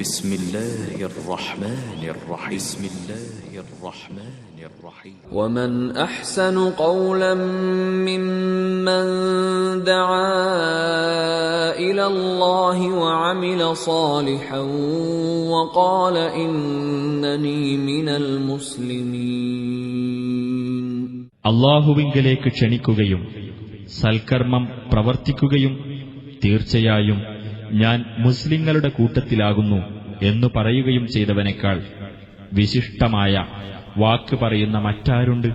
بسم الله الرحمن الرحيم بسم الله الرحمن الرحيم ومن أحسن قولا ممن دعا إلى الله وعمل صالحا وقال إنني من المسلمين. അല്ലാഹുവിങ്കലേക്ക് ക്ഷണിക്കുകയും സൽക്കർമ്മം പ്രവർത്തിക്കുകയും തീർച്ചയായും ഞാൻ മുസ്ലിങ്ങളുടെ കൂട്ടത്തിലാകുന്നു എന്നു പറയുകയും ചെയ്തവനേക്കാൾ വിശിഷ്ടമായ വാക്ക് പറയുന്ന മറ്റാരുണ്ട്?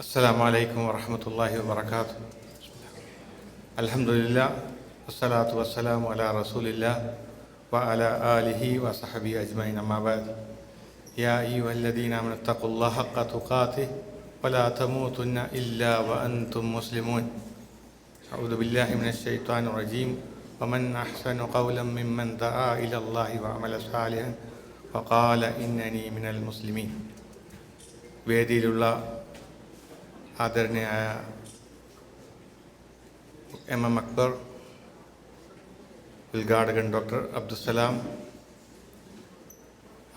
അസ്സലാമു അലൈക്കും വറഹ്മത്തുള്ളാഹി വബറകാതുഹു. അൽഹംദുലില്ലാഹ് വസ്സലാത്തു വസ്സലാമു അലാ റസൂലില്ലാഹ് വഅലാ ആലിഹി വസഹബിഹി അജ്മഈൻ. അമ്മാ ബഅദ്. യാ അയ്യുഹല്ലദീന ആമനൂ തഖുല്ലാഹ ഹഖ്ക തുഖാതിഹി വലാ തമൂതുന്ന ഇല്ലാ വഅൻതും മുസ്ലിമൂൻ. അഊദു ബില്ലാഹി മിനശ് ശൈത്വാനിർ റജീം. വമൻ അഹ്സനു ഖൗലൻ മിമ്മൻ ദആ ഇലല്ലാഹി വഅമല സാലിഹൻ വഖാല ഇന്നനി മിനൽ മുസ്ലിമീൻ. വേദിയിലുള്ള ആദരണീയായ MM അക്ബർ, ഉദ്ഘാടകൻ ഡോക്ടർ അബ്ദുസ്സലാം,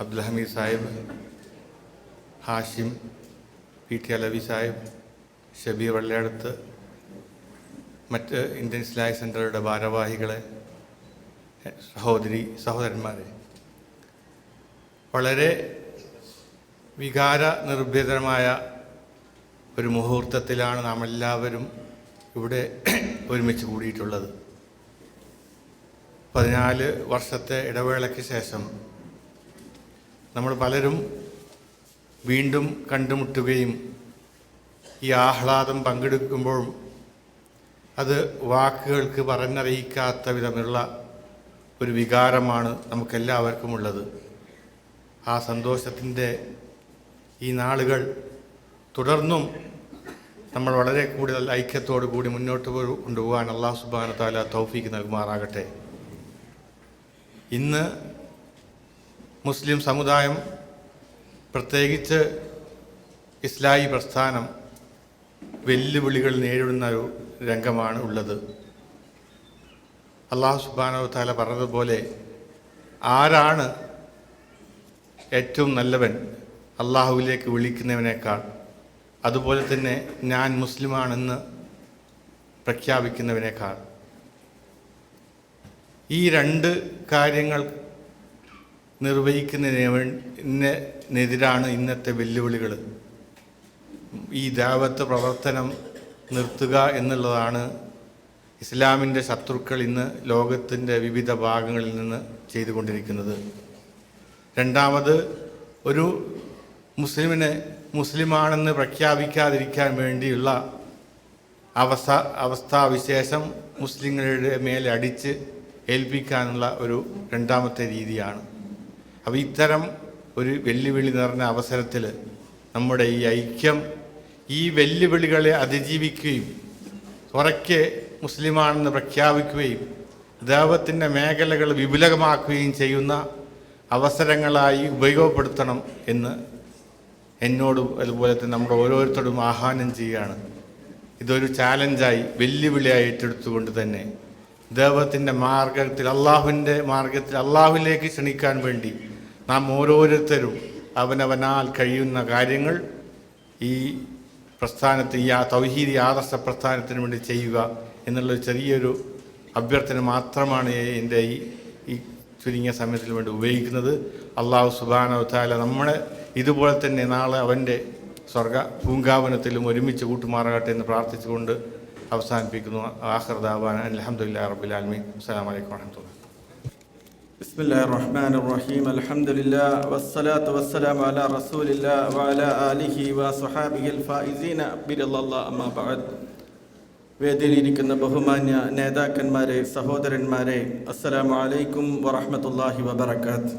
അബ്ദുൽ ഹമീദ് സാഹിബ്, ഹാഷിം, PT അലവി സാഹിബ്, ഷബീർ വള്ളിയടത്ത്, മറ്റ് ഇന്ത്യൻ ഇസ്ലാമിക് സെൻ്ററുടെ ഭാരവാഹികളെ, സഹോദരന്മാരെ, വളരെ വികാര നിർഭേദമായ ഒരു മുഹൂർത്തത്തിലാണ് നാം എല്ലാവരും ഇവിടെ ഒരുമിച്ച് കൂടിയിട്ടുള്ളത്. 14 വർഷത്തെ ഇടവേളയ്ക്ക് ശേഷം നമ്മൾ പലരും വീണ്ടും കണ്ടുമുട്ടുകയും ഈ ആഹ്ലാദം പങ്കെടുക്കുമ്പോഴും അത് വാക്കുകൾക്ക് പറഞ്ഞറിയിക്കാത്ത വിധമുള്ള ഒരു വികാരമാണ് നമുക്കെല്ലാവർക്കും ഉള്ളത്. ആ സന്തോഷത്തിൻ്റെ ഈ നാളുകൾ തുടർന്നും നമ്മൾ വളരെ കൂടുതൽ ഐക്യത്തോടു കൂടി മുന്നോട്ട് കൊണ്ടുപോകാൻ അല്ലാഹു സുബ്ഹാനഹു വ തആല തൗഫീക്ക് നൽകുമാറാകട്ടെ. ഇന്ന് മുസ്ലിം സമുദായം, പ്രത്യേകിച്ച് ഇസ്ലാഹി പ്രസ്ഥാനം വെല്ലുവിളികൾ നേരിടുന്ന ഒരു രംഗമാണ് ഉള്ളത്. അല്ലാഹു സുബ്ഹാനഹു വ തആല പറഞ്ഞതുപോലെ, ആരാണ് ഏറ്റവും നല്ലവൻ? അള്ളാഹുവിലേക്ക് വിളിക്കുന്നവനേക്കാൾ, അതുപോലെ തന്നെ ഞാൻ മുസ്ലിമാണെന്ന് പ്രഖ്യാപിക്കുന്നവനേക്കാൾ. ഈ 2 കാര്യങ്ങൾ നിർവഹിക്കുന്നതിനെതിരാണ് ഇന്നത്തെ വെല്ലുവിളികൾ. ഈ ദഅവത്ത് പ്രവർത്തനം നിർത്തുക എന്നുള്ളതാണ് ഇസ്ലാമിൻ്റെ ശത്രുക്കൾ ഇന്ന് ലോകത്തിൻ്റെ വിവിധ ഭാഗങ്ങളിൽ നിന്ന് ചെയ്തുകൊണ്ടിരിക്കുന്നത്. രണ്ടാമത്, ഒരു മുസ്ലിമിനെ മുസ്ലിമാണെന്ന് പ്രഖ്യാപിക്കാതിരിക്കാൻ വേണ്ടിയുള്ള അവസ്ഥാവിശേഷം മുസ്ലിങ്ങളുടെ മേലെ അടിച്ച് ഏൽപ്പിക്കാനുള്ള ഒരു രണ്ടാമത്തെ രീതിയാണ്. അപ്പോൾ ഇത്തരം ഒരു വെല്ലുവിളി നിറഞ്ഞ അവസരത്തിൽ നമ്മുടെ ഈ ഐക്യം ഈ വെല്ലുവിളികളെ അതിജീവിക്കുകയും ഉറക്കെ മുസ്ലിമാണെന്ന് പ്രഖ്യാപിക്കുകയും ദഅവത്തിൻ്റെ മേഖലകൾ വിപുലമാക്കുകയും ചെയ്യുന്ന അവസരങ്ങളായി ഉപയോഗപ്പെടുത്തണം എന്ന് എന്നോടും അതുപോലെ തന്നെ നമ്മുടെ ഓരോരുത്തരോടും ആഹ്വാനം ചെയ്യുകയാണ്. ഇതൊരു ചാലഞ്ചായി, വെല്ലുവിളിയായി ഏറ്റെടുത്തുകൊണ്ട് തന്നെ ദഅവത്തിൻ്റെ മാർഗത്തിൽ, അള്ളാഹുവിൻ്റെ മാർഗത്തിൽ അള്ളാഹുവിലേക്ക് ക്ഷണിക്കാൻ വേണ്ടി നാം ഓരോരുത്തരും അവനവനാൽ കഴിയുന്ന കാര്യങ്ങൾ ഈ പ്രസ്ഥാനത്ത്, ഈ തൗഹീദി ആദർശ പ്രസ്ഥാനത്തിന് വേണ്ടി ചെയ്യുക എന്നുള്ളൊരു ചെറിയൊരു അഭ്യർത്ഥന മാത്രമാണ് എൻ്റെ ഈ ചുരുങ്ങിയ സമയത്തിന് വേണ്ടി ഉപയോഗിക്കുന്നത്. അല്ലാഹു സുബ്ഹാനഹു വ തആല നമ്മളെ ഇതുപോലെ തന്നെ നാളെ അവൻ്റെ സ്വർഗ പൂങ്കാവനത്തിലും ഒരുമിച്ച് കൂട്ടുമാറാകട്ടെ എന്ന് പ്രാർത്ഥിച്ചുകൊണ്ട് അവസാനിപ്പിക്കുന്നു. ആഖിറു ദഅവാനാ അൽഹംദുലില്ലാഹി റബ്ബിൽ ആലമീൻ. അസ്സലാമു അലൈക്കും വറഹ്മത്തുള്ളാഹി. ബിസ്മില്ലാഹിർ റഹ്മാനിർ റഹീം. അൽഹംദുലില്ലാഹി വസ്സലാത്തു വസ്സലാമു അലാ റസൂലില്ലാഹി വഅലാ ആലിഹി വസ്വഹാബിഹിൽ ഫായിസീന ബിറല്ലാഹി. അമ്മാ ബഅദ്. വേദിയിലിരിക്കുന്ന ബഹുമാന്യ നേതാക്കന്മാരെ, സഹോദരന്മാരെ, അസ്സലാമു അലൈക്കും വറഹ്മത്തുള്ളാഹി വബറകാത്ത്.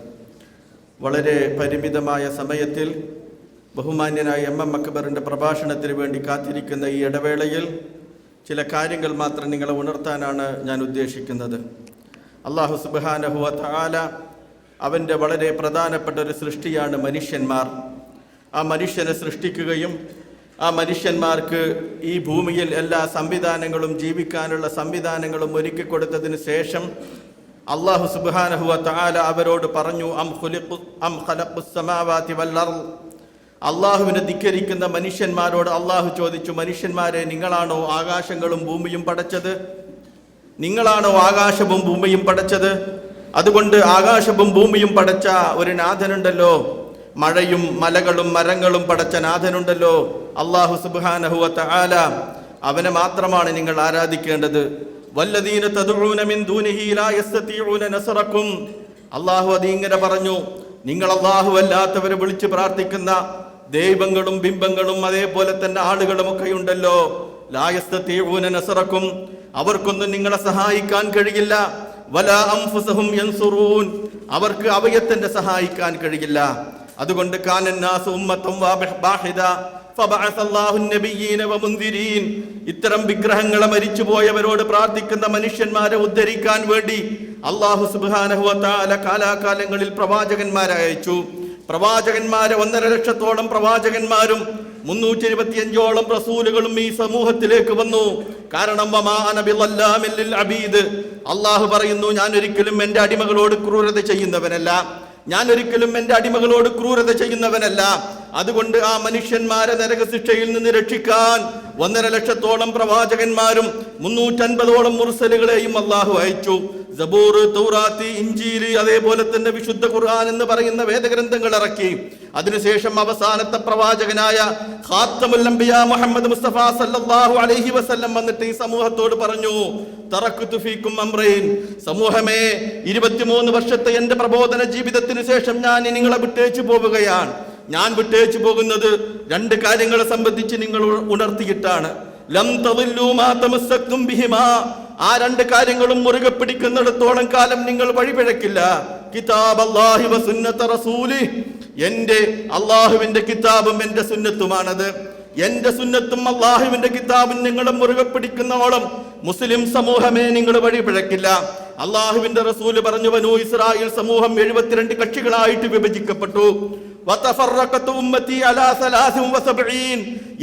വളരെ പരിമിതമായ സമയത്തിൽ ബഹുമാന്യനായ MM അക്ബറിൻ്റെ പ്രഭാഷണത്തിന് വേണ്ടി കാത്തിരിക്കുന്ന ഈ ഇടവേളയിൽ ചില കാര്യങ്ങൾ മാത്രം നിങ്ങളെ ഉണർത്താനാണ് ഞാൻ ഉദ്ദേശിക്കുന്നത്. അല്ലാഹു സുബ്ഹാനഹു വ തആല അവൻ്റെ വളരെ പ്രധാനപ്പെട്ട ഒരു സൃഷ്ടിയാണ് മനുഷ്യന്മാർ. ആ മനുഷ്യനെ സൃഷ്ടിക്കുകയും ആ മനുഷ്യന്മാർക്ക് ഈ ഭൂമിയിൽ എല്ലാ സംവിധാനങ്ങളും, ജീവിക്കാനുള്ള സംവിധാനങ്ങളും ഒരുക്കി കൊടുത്തതിന് ശേഷം അല്ലാഹു സുബ്ഹാനഹു വ തആല അവരോട് പറഞ്ഞു, അം ഖലഖുസ് സമാവാതി വൽ അർദ്. അള്ളാഹുവിനെ ധിക്കരിക്കുന്ന മനുഷ്യന്മാരോട് അള്ളാഹു ചോദിച്ചു, മനുഷ്യന്മാരെ, നിങ്ങളാണോ ആകാശങ്ങളും ഭൂമിയും പടച്ചത്? നിങ്ങളാണോ ആകാശവും ഭൂമിയും പടച്ചത്? അതുകൊണ്ട് ആകാശവും ഭൂമിയും പടച്ച ഒരു നാഥനുണ്ടല്ലോ, മഴയും മലകളും മരങ്ങളും പടച്ച നാഥനുണ്ടല്ലോ, അള്ളാഹു സുബ്ഹാനഹു വ തആല. അവനെ മാത്രമാണ് നിങ്ങൾ ആരാധിക്കേണ്ടത്. വല്ലദീന തദ്ഊന മിൻ ദൂനിഹി ലാ യസ്തതീഊന നസ്റക്കും. അള്ളാഹു അതിങ്ങനെ പറഞ്ഞു, നിങ്ങൾ അള്ളാഹു അല്ലാത്തവരെ വിളിച്ച് പ്രാർത്ഥിക്കുന്ന ദൈവങ്ങളും ബിംബങ്ങളും അതേപോലെ തന്നെ ആളുകളുമൊക്കെ ഉണ്ടല്ലോ, ലാ യസ്തതീഊന നസ്റക്കും, അവർക്കൊന്നും നിങ്ങളെ സഹായിക്കാൻ കഴിയില്ല. വലാ അൻഫുസഹും യൻസുറൂൻ, അവർക്ക് അവയത്തന്നെ സഹായിക്കാൻ കഴിയില്ല. അതുകൊണ്ട് കാനന്നാസു ഉമ്മത്തൻ വാഹിദ ഫബഅസല്ലാഹു നബിയ്യീന വമുൻദിരീൻ. ഇത്തരം വിഗ്രഹങ്ങളെ മരിച്ചുപോയവരോട് പ്രാർത്ഥിക്കുന്ന മനുഷ്യന്മാരെ ഉദ്ധരിക്കാൻ വേണ്ടി അല്ലാഹു സുബ്ഹാനഹു വ തആല കാലാകാലങ്ങളിൽ പ്രവാചകന്മാരെ അയച്ചു. പ്രവാചകന്മാരെ 1.5 ലക്ഷത്തോളം പ്രവാചകന്മാരും 325ഓളം റസൂലുകളും ഈ സമൂഹത്തിലേക്ക് വന്നു. കാരണം വമാ അന ബിളല്ലാമിൻ ലിൽ അബീദ്, അല്ലാഹു പറയുന്നു, ഞാൻ ഒരിക്കലും എൻ്റെ അടിമകളോട് ക്രൂരത ചെയ്യുന്നവനല്ല, ഞാൻ ഒരിക്കലും എൻ്റെ അടിമകളോട് ക്രൂരത ചെയ്യുന്നവനല്ല. അതുകൊണ്ട് ആ മനുഷ്യന്മാരെ നരകശിക്ഷയിൽ നിന്ന് രക്ഷിക്കാൻ 1.5 ലക്ഷത്തോളം പ്രവാചകന്മാരും 350ഓളം മുർസലുകളെയും അല്ലാഹു അയച്ചു. സബൂർ, തൗറാത്ത്, ഇഞ്ചീൽ, അതേപോലെ തന്നെ വിശുദ്ധ ഖുർആൻ എന്ന് പറയുന്ന വേദഗ്രന്ഥങ്ങൾ ഇറക്കി. അതിനുശേഷം അവസാനത്തെ പ്രവാചകനായ ഖാത്തമുൽ അംബിയ മുഹമ്മദ് മുസ്തഫ സല്ലല്ലാഹു അലൈഹി വസല്ലം വന്നിട്ട് ഈ സമൂഹത്തോട് പറഞ്ഞു, തറക്തു ഫീക്കും അംറൈൻ, സമൂഹമേ, 23 വർഷത്തെ എൻ്റെ പ്രബോധന ജീവിതത്തിന് ശേഷം ഞാൻ നിങ്ങളെ വിട്ടേച്ചു പോവുകയാണ്. ഞാൻ വിട്ടേച്ചു പോകുന്നത് 2 കാര്യങ്ങളെ സംബന്ധിച്ച് നിങ്ങൾ ഉണർത്തിയിട്ടാണ്. ലം തദില്ലു മാ തമസ്സക്തും ബിഹിമാ, ആ 2 കാര്യങ്ങളും മുറുകെ പിടിക്കുന്നിടത്തോളം കാലം നിങ്ങൾ വഴിപിഴക്കില്ല. കിതാബല്ലാഹി വ സുന്നത റസൂലി, എൻ്റെ അള്ളാഹുവിന്റെ കിതാബും എൻ്റെ സുന്നത്തുമാണത്. എന്റെ സുന്നത്തും അള്ളാഹുവിന്റെ കിതാബും നിങ്ങളെ മുറുകെ പിടിക്കുന്നോളം മുസ്ലിം സമൂഹമേ നിങ്ങൾ വഴിപിഴക്കില്ല. അള്ളാഹുവിന്റെ റസൂല് പറഞ്ഞു, ബനൂ ഇസ്രായേൽ സമൂഹം 72 കക്ഷികളായിട്ട് വിഭജിക്കപ്പെട്ടു.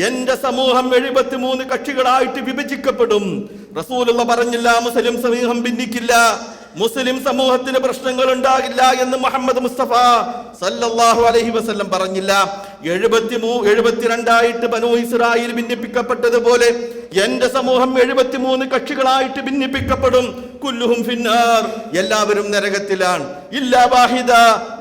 എന്റെ സമൂഹം 73 കക്ഷികളായിട്ട് വിഭജിക്കപ്പെടും. റസൂലുള്ള പറഞ്ഞില്ല മുസ്ലിം സമൂഹം ഭിന്നിക്കില്ല, മുസ്ലിം സമൂഹത്തിന് പ്രശ്നങ്ങൾ ഉണ്ടാകില്ല എന്ന് മുഹമ്മദ് മുസ്തഫ സല്ലല്ലാഹു അലൈഹി വസല്ലം പറഞ്ഞില്ല. 72 ബനൂ ഇസ്രായേൽ ഭിന്നിപ്പിക്കപ്പെട്ടതുപോലെ എന്റെ സമൂഹം 73 കക്ഷികളായിട്ട് ഭിന്നിപ്പിക്കപ്പെടും. കുല്ലുഹും ഫിന്നാർ, എല്ലാവരും നരകത്തിലാണ്. ഇല്ലാ വാഹിദ,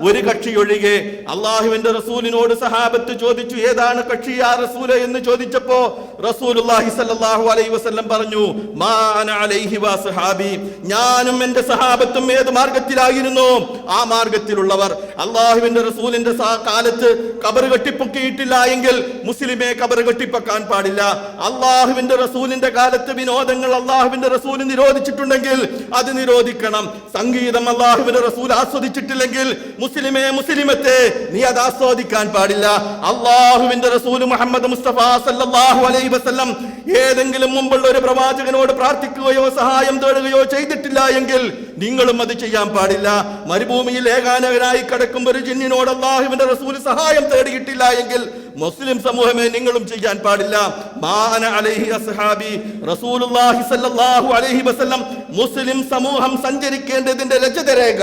ഒരു കക്ഷി ഒഴികെ. അള്ളാഹുവിന്റെ റസൂലിനോട് സഹാബത്ത് ചോദിച്ചു, ഏതാണ് കക്ഷി യാ റസൂലേ എന്ന് ചോദിച്ചപ്പോ റസൂലുള്ളാഹി സ്വല്ലല്ലാഹു അലൈഹി വസല്ലം പറഞ്ഞു, മാ അന അലൈഹി വസഹാബി, ഞാനും എന്റെ സഹാബത്തും ഏത് മാർഗത്തിലായിരുന്നു ആ മാർഗത്തിലുള്ളവർ. അള്ളാഹുവിന്റെ റസൂലിന്റെ കാലത്ത് ഖബർ കെട്ടിപ്പൊക്കിയിട്ടില്ല എങ്കിൽ മുസ്ലിമെ ഖബർ കെട്ടിപ്പൊക്കാൻ പാടില്ല. അള്ളാഹുവിന്റെ റസൂലിന്റെ കാലത്ത് വിനോദങ്ങൾ അള്ളാഹുവിന്റെ റസൂൽ നിരോധിച്ചിട്ടുണ്ടെങ്കിൽ അത് നിരോധിക്കണം. സംഗീതം അള്ളാഹുവിന്റെ റസൂൽ ആസ്വദിച്ചിട്ടില്ലെങ്കിൽ മുസ്ലിമെ മുസ്ലിമത്തെ നീ അത് ആസ്വദിക്കാൻ പാടില്ല. അള്ളാഹുവിന്റെ റസൂൽ മുഹമ്മദ് മുസ്തഫ സല്ലല്ലാഹു അലൈഹി വസല്ലം ഏതെങ്കിലും മുമ്പുള്ള ഒരു പ്രവാചകനോട് പ്രാർത്ഥിക്കുകയോ സഹായം തേടുകയോ ചെയ്തിട്ടില്ല എങ്കിൽ നിങ്ങളും അത് ചെയ്യാൻ പാടില്ല. മരുഭൂമിയിൽ ഏകാന്തനായി കിടക്കുമ്പോൾ ഒരു ജിന്നിനോട് അള്ളാഹുവിന്റെ റസൂൽ സഹായം തേടിയിട്ടില്ല എങ്കിൽ മുസ്ലിം സമൂഹമേ നിങ്ങളും ചെയ്യാൻ പാടില്ല. മാന അലൈഹി അസ്ഹാബി, റസൂലുള്ളാഹി സ്വല്ലല്ലാഹു അലൈഹി വസല്ലം മുസ്ലിം സമൂഹം സഞ്ചരിക്കേണ്ടതിന്റെ രചതരേഖ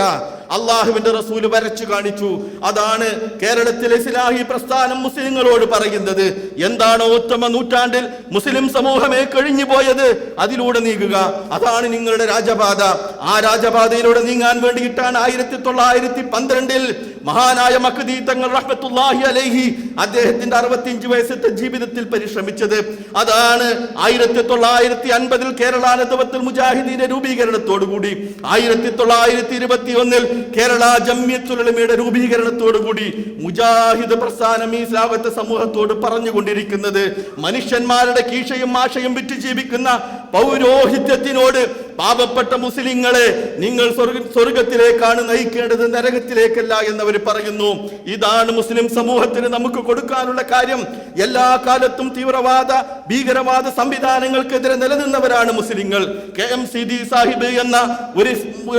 അള്ളാഹുവിന്റെ റസൂൽ വരച്ചു കാണിച്ചു. അതാണ് കേരളത്തിലെ ഇസ്ലാഹി പ്രസ്ഥാനം മുസ്ലിങ്ങളോട് പറയുന്നത്. എന്താണോ ഉത്തമ നൂറ്റാണ്ടിൽ മുസ്ലിം സമൂഹമേ കഴിഞ്ഞു പോയത് അതിലൂടെ നീങ്ങുക, അതാണ് നിങ്ങളുടെ രാജപാത. ആ രാജപാതയിലൂടെ നീങ്ങാൻ വേണ്ടിയിട്ടാണ് 1912 മഹാനായ മഹ്ദി തങ്ങൾ റഹ്മത്തുള്ളാഹി അലൈഹി അദ്ദേഹത്തിന്റെ 65 വയസ്സത്തെ ജീവിതത്തിൽ പരിശ്രമിച്ചത്. അതാണ് 1950 കേരള നദവത്തുൽ മുജാഹിദീന്റെ രൂപീകരണത്തോടുകൂടി 1921 കേരള ജംഇയ്യത്തുൽ ഉലമയുടെ രൂപീകരണത്തോടുകൂടി മുജാഹിദ് പ്രസ്ഥാനം ഈ ലോകത്തെ സമൂഹത്തോട് പറഞ്ഞുകൊണ്ടിരിക്കുന്നത്, മനുഷ്യന്മാരുടെ കീശയും ആശയും വിറ്റ് ജീവിക്കുന്ന പൗരോഹിത്യത്തിനോട് പാപപ്പെട്ട മുസ്ലിങ്ങളെ നിങ്ങൾ സ്വർഗത്തിലേക്കാണ് നയിക്കേണ്ടത്, നരകത്തിലേക്കല്ല എന്നവർ പറയുന്നു. ഇതാണ് മുസ്ലിം സമൂഹത്തിന് നമുക്ക് കൊടുക്കാനുള്ള കാര്യം. എല്ലാ കാലത്തും തീവ്രവാദ ഭീകരവാദ സംവിധാനങ്ങൾക്കെതിരെ നിലനിന്നവരാണ് മുസ്ലിങ്ങൾ. KMCD സാഹിബ് എന്ന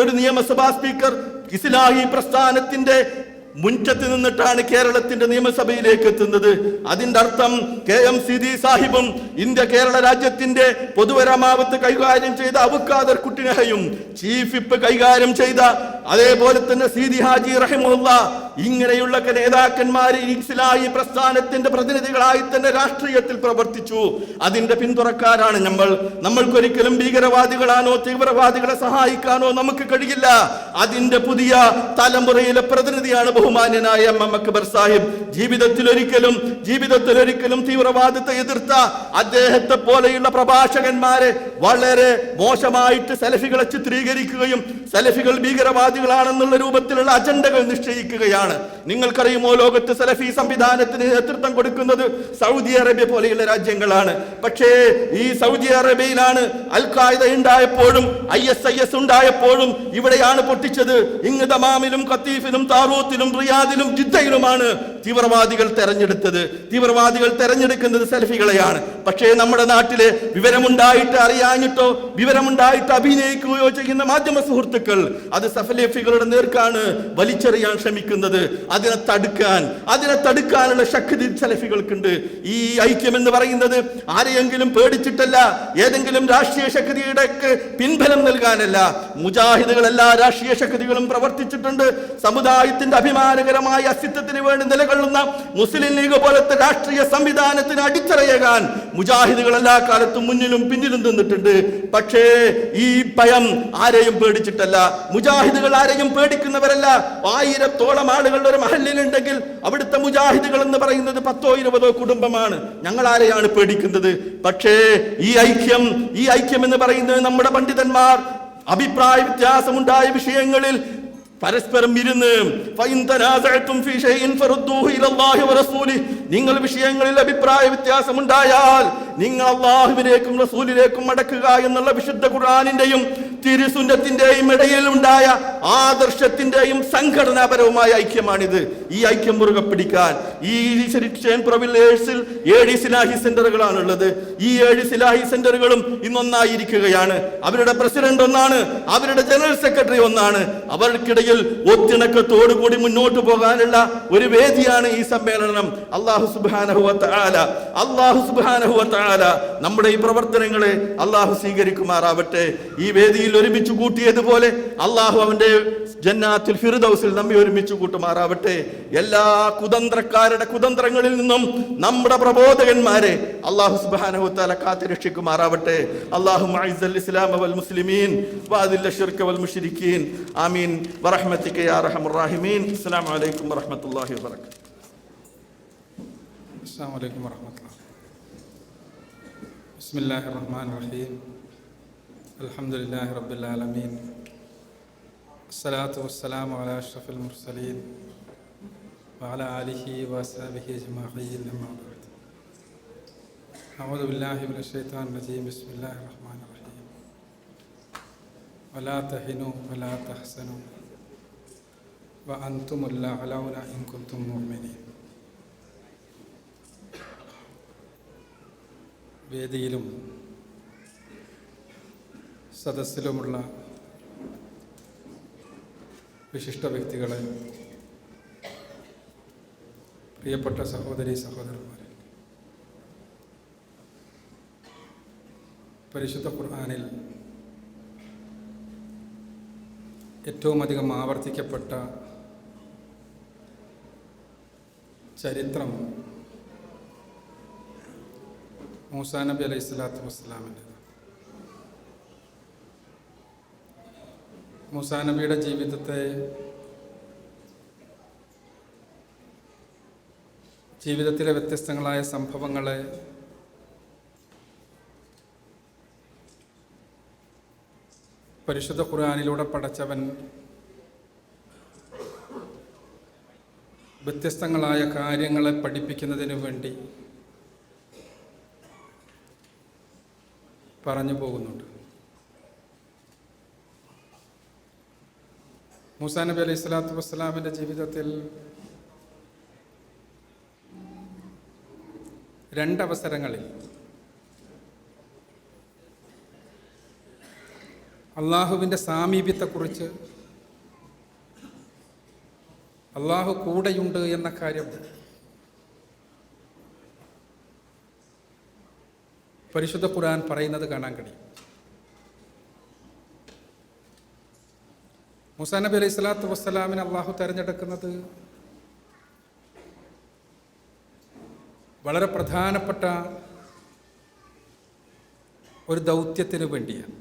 ഒരു നിയമസഭാ സ്പീക്കർ ഇസ്ലാഹി പ്രസ്ഥാനത്തിന്റെ മുൻചത്ത് നിന്നിട്ടാണ് കേരളത്തിന്റെ നിയമസഭയിലേക്ക് എത്തുന്നത്. അതിന്റെ അർത്ഥം KM സിദി സാഹിബും ഇന്ത്യ കേരള രാജ്യത്തിന്റെ പൊതുവരമാവത്ത് കൈകാര്യം ചെയ്ത അബുഖാദർ കുട്ടിനെയും ചീഫ് വിപ്പ് കൈകാര്യം ചെയ്ത അതേപോലെ തന്നെ സീതി ഹാജി റഹിമുള്ള ഇങ്ങനെയുള്ള നേതാക്കന്മാർ ഇസ്ലാഹി പ്രസ്ഥാനത്തിന്റെ പ്രതിനിധികളായി തന്നെ രാഷ്ട്രീയത്തിൽ പ്രവർത്തിച്ചു. അതിന്റെ പിന്തുണക്കാരാണ് നമ്മൾക്കൊരിക്കലും ഭീകരവാദികളാണോ തീവ്രവാദികളെ സഹായിക്കാനോ നമുക്ക് കഴിയില്ല. അതിന്റെ പുതിയ തലമുറയിലെ പ്രതിനിധിയാണ് ബഹുമാന്യനായ MM അക്ബർ സാഹിബ്. ജീവിതത്തിൽ ഒരിക്കലും തീവ്രവാദത്തെ എതിർത്ത അദ്ദേഹത്തെ പോലെയുള്ള പ്രഭാഷകന്മാരെ വളരെ മോശമായിട്ട് സലഫികളെ ചിത്രീകരിക്കുകയും സലഫികൾ ഭീകരവാദികളാണെന്നുള്ള രൂപത്തിലുള്ള അജണ്ടകൾ നിശ്ചയിക്കുകയാണ്. നിങ്ങൾക്കറിയുമോ, ലോകത്ത് സലഫി സംവിധാനത്തിന് നേതൃത്വം കൊടുക്കുന്നത് സൗദി അറേബ്യ പോലെയുള്ള രാജ്യങ്ങളാണ്. പക്ഷേ ഈ സൗദി അറേബ്യയിലാണ് അൽ ഖായിദ ഉണ്ടായപ്പോഴും ISIS ഉണ്ടായപ്പോഴും ഇവിടെയാണ് പൊട്ടിച്ചത്. ഇങ്ങ് ദമാമിലും ഖത്തീഫിലും താറൂത്തിലും റിയാദിലും ജിദ്ദയിലുമാണ് തീവ്രവാദികൾ തെരഞ്ഞെടുക്കുന്നത് സലഫികളെയാണ്. പക്ഷേ നമ്മുടെ നാട്ടിലെ വിവരമുണ്ടായിട്ട് അറിയാഞ്ഞിട്ടോ വിവരമുണ്ടായിട്ട് അഭിനയിക്കുകയോ ചെയ്യുന്ന മാധ്യമ സുഹൃത്തുക്കൾ അത് സലഫികളുടെ നേർക്കാണ് വലിച്ചെറിയാൻ ശ്രമിക്കുന്നത്. അതിനെ തടുക്കാനുള്ള ശക്തി സലഫികൾക്കുണ്ട്. ഈ ഐക്യം എന്ന് പറയുന്നത് ആരെയെങ്കിലും പേടിച്ചിട്ടല്ല, ഏതെങ്കിലും രാഷ്ട്രീയ ശക്തിയുടെ പിൻബലം നൽകാനല്ല. മുജാഹിദുകൾ എല്ലാ രാഷ്ട്രീയ ശക്തികളും പ്രവർത്തിച്ചിട്ടുണ്ട്. സമുദായത്തിന്റെ അഭിമാനകരമായ അസ്തിത്വത്തിന് വേണ്ടി നിലകൊള്ളുന്ന മുസ്ലിം ലീഗ് പോലത്തെ രാഷ്ട്രീയ സംവിധാനത്തിന് അടിത്തറയേകാൻ മുജാഹിദുകൾ എല്ലാ കാലത്തും മുന്നിലും പിന്നിലും നിന്നിട്ടുണ്ട്. പക്ഷേ ഈ ഭയം ആരെയും പേടിച്ചിട്ടല്ല. മുജാഹിദുകൾ ആരെയും പേടിക്കുന്നവരല്ല. 1000-ഓളം ആളുകളുടെ ഒരു മഹല്ലിലുണ്ടെങ്കിൽ അവിടുത്തെ മുജാഹിദുകൾ എന്ന് പറയുന്നത് 10-20 കുടുംബമാണ്. ഞങ്ങൾ ആരെയാണ് പേടിക്കുന്നത്? പക്ഷേ ഈ ഐക്യം എന്ന് പറയുന്നത് നമ്മുടെ പണ്ഡിതന്മാർ അഭിപ്രായ വ്യത്യാസമുണ്ടായ വിഷയങ്ങളിൽ പരസ്പരം ഇരുന്ന് നിങ്ങൾ വിഷയങ്ങളിൽ അഭിപ്രായ വ്യത്യാസമുണ്ടായാൽ നിങ്ങൾ അല്ലാഹുവിലേക്കും റസൂലിലേക്കും മടക്കുക എന്നുള്ള വിശുദ്ധ ഖുർആനിന്റെയും തിരുസുന്നത്തിന്റെയും ഇടയിൽ ഉണ്ടായ ആദർശത്തിന്റെയും സംഘടനാപരവുമായ ഐക്യമാണിത്. ഈ ഐക്യം മുറുകെ പിടിക്കാൻ ഈ പ്രൊവിലേഴ്സിൽ 7 ഇസ്ലാഹി സെന്ററുകളാണുള്ളത്. ഈ 7 ഇസ്ലാഹി സെന്ററുകളും ഇന്നൊന്നായിരിക്കുകയാണ്. അവരുടെ പ്രസിഡന്റ് ഒന്നാണ്, അവരുടെ ജനറൽ സെക്രട്ടറി ഒന്നാണ്. അവർക്കിടയിൽ ഒത്തിണക്കത്തോടുകൂടി മുന്നോട്ട് പോകാനുള്ള ഒരു വേദിയാണ് ഈ സമ്മേളനം. അല്ലാഹു സുബ്ഹാനഹു വ തആല നമ്മുടെ ഈ പ്രവർത്തനങ്ങളെ അല്ലാഹു സ്വീകരിക്കുമാറാവട്ടെ. ഈ വേദിയിൽ ഒരുമിച്ച് കൂട്ടിയതുപോലെ അല്ലാഹു അവന്റെ ജന്നാത്തുൽ ഫിർദൗസിൽ നമ്മെ ഒരുമിച്ച് കൂട്ടുമാറാവട്ടെ. എല്ലാ കുതന്ത്രക്കാരുടെ കുതന്ത്രങ്ങളിൽ നിന്നും നമ്മുടെ പ്രബോധകന്മാരെ അല്ലാഹു സുബ്ഹാനഹു വ തആല കാത്തു രക്ഷിക്കുമാറാവട്ടെ. അല്ലാഹുമ്മ അഇസ്സൽ ഇസ്ലാമ വൽ മുസ്ലിമീൻ വഅദില്ല ശിർക വൽ മുശ്രിക്കീൻ. ആമീൻ വറഹ്മതിക യാ അർഹമർ റഹീമീൻ. അസ്സലാമു അലൈക്കും വറഹ്മത്തുള്ളാഹി വബറകാതുഹു. അസ്സലാമു അലൈക്കും വറഹ്മത്തുള്ളാഹി. ബിസ്മില്ലാഹിർ റഹ്മാനിർ റഹീം. അൽഹംദുലില്ലാഹി റബ്ബിൽ ആലമീൻ. അസ്സലാത്തു വസ്സലാമു അലാ അഷ്റഫിൽ മുർസലീൻ വഅലാ ആലിഹി വഅസ്ഹാബിഹി അജ്മഈൻ. അമ്മാ ബഅദ്. അഊദു ബില്ലാഹി മിനശ് ശൈത്വാനിർ റജീം. ബിസ്മില്ലാഹിർ റഹ്മാനിർ റഹീം. വലാ തഹിനു വലാ തഹ്സനു വഅൻതുമുൽ അഅലൗന ഇൻ കുൻതും മുഅ്മിനീൻ. വേദിയിലും സദസ്സിലുമുള്ള വിശിഷ്ട വ്യക്തികളെ, പ്രിയപ്പെട്ട സഹോദരീ സഹോദരന്മാരെ, പരിശുദ്ധ ഖുർആനിൽ ഏറ്റവും അധികം ആവർത്തിക്കപ്പെട്ട ചരിത്രം മൂസാ നബി അലൈഹി സ്വലാത്തു വസ്സലാമിൻ്റെ. മൂസാ നബിയുടെ ജീവിതത്തിലെ വ്യത്യസ്തങ്ങളായ സംഭവങ്ങളെ പരിശുദ്ധ ഖുർആനിലൂടെ പടച്ചവൻ വ്യത്യസ്തങ്ങളായ കാര്യങ്ങളെ പഠിപ്പിക്കുന്നതിനു വേണ്ടി പറഞ്ഞു പോകുന്നുണ്ട്. മൂസാ നബി അലൈഹി സ്വലാത്തു വസ്സലാമിൻ്റെ ജീവിതത്തിൽ 2 അവസരങ്ങളിൽ അള്ളാഹുവിൻ്റെ സാമീപ്യത്തെക്കുറിച്ച് അള്ളാഹു കൂടെയുണ്ട് എന്ന കാര്യം പരിശുദ്ധ ഖുർആൻ പറയുന്നത് കാണാൻ കഴിയും. മൂസാ നബി അലൈഹി സ്വലാത്തു വസ്സലാമിനെ അള്ളാഹു തിരഞ്ഞെടുക്കുന്നത് വളരെ പ്രധാനപ്പെട്ട ഒരു ദൗത്യത്തിന് വേണ്ടിയാണ്.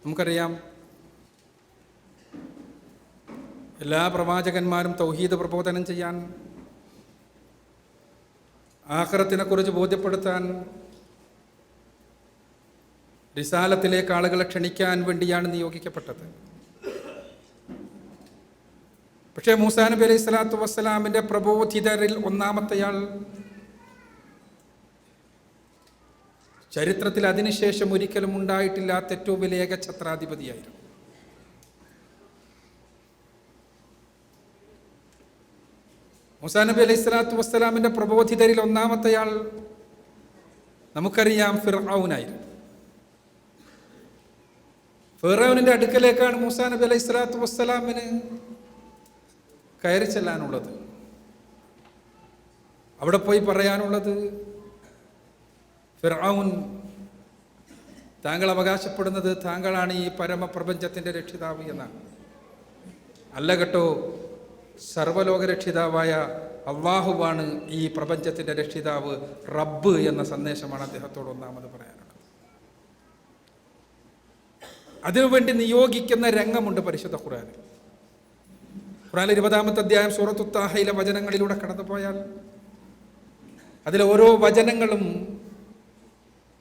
നമുക്കറിയാം, എല്ലാ പ്രവാചകന്മാരും തൗഹീദ് പ്രബോധനം ചെയ്യാൻ, ആഖിറത്തിനെക്കുറിച്ച് ബോധ്യപ്പെടുത്താൻ, റിസാലത്തിലേക്ക് ആളുകളെ ക്ഷണിക്കാൻ വേണ്ടിയാണ് നിയോഗിക്കപ്പെട്ടത്. പക്ഷേ മൂസാ നബി അലൈഹി സ്വലാത്തു വസ്സലാമിൻ്റെ പ്രബോധിതരിൽ ഒന്നാമത്തെയാൾ ചരിത്രത്തിൽ അതിനുശേഷം ഒരിക്കലും ഉണ്ടായിട്ടില്ലാത്ത ഏറ്റവും വലിയ ഏകഛത്രാധിപതിയായിരുന്നു. മൂസാ നബി അലൈഹി സ്വലാത്തു വസ്സലാമിൻ്റെ പ്രബോധിതരിൽ ഒന്നാമത്തെയാൾ നമുക്കറിയാം ഫിർഔനായിരുന്നു. ഫിർഔനിൻ്റെ അടുക്കലേക്കാണ് മൂസാ നബി അലൈഹി സ്വലാത്തു വസ്സലാമിന് കയറി ചെല്ലാനുള്ളത്. അവിടെ പോയി പറയാനുള്ളത്, ഫിർഔൻ, താങ്കൾ അവകാശപ്പെടുന്നത് താങ്കളാണ് ഈ പരമപ്രപഞ്ചത്തിൻ്റെ രക്ഷിതാവ് എന്നാണ്. അല്ല കേട്ടോ, സർവലോക രക്ഷിതാവായ അള്ളാഹുവാണ് ഈ പ്രപഞ്ചത്തിൻ്റെ രക്ഷിതാവ്, റബ്ബ് എന്ന സന്ദേശമാണ് അദ്ദേഹത്തോട് ഒന്നാമത് പറയാനുള്ളത്. അതിനുവേണ്ടി നിയോഗിക്കുന്ന രംഗമുണ്ട് പരിശുദ്ധ ഖുർആനിൽ. ഖുർആനിൽ 20-ാമത്തെ അധ്യായം സൂറത്തു താഹയിലെ വചനങ്ങളിലൂടെ കടന്നുപോയാൽ അതിലെ ഓരോ വചനങ്ങളും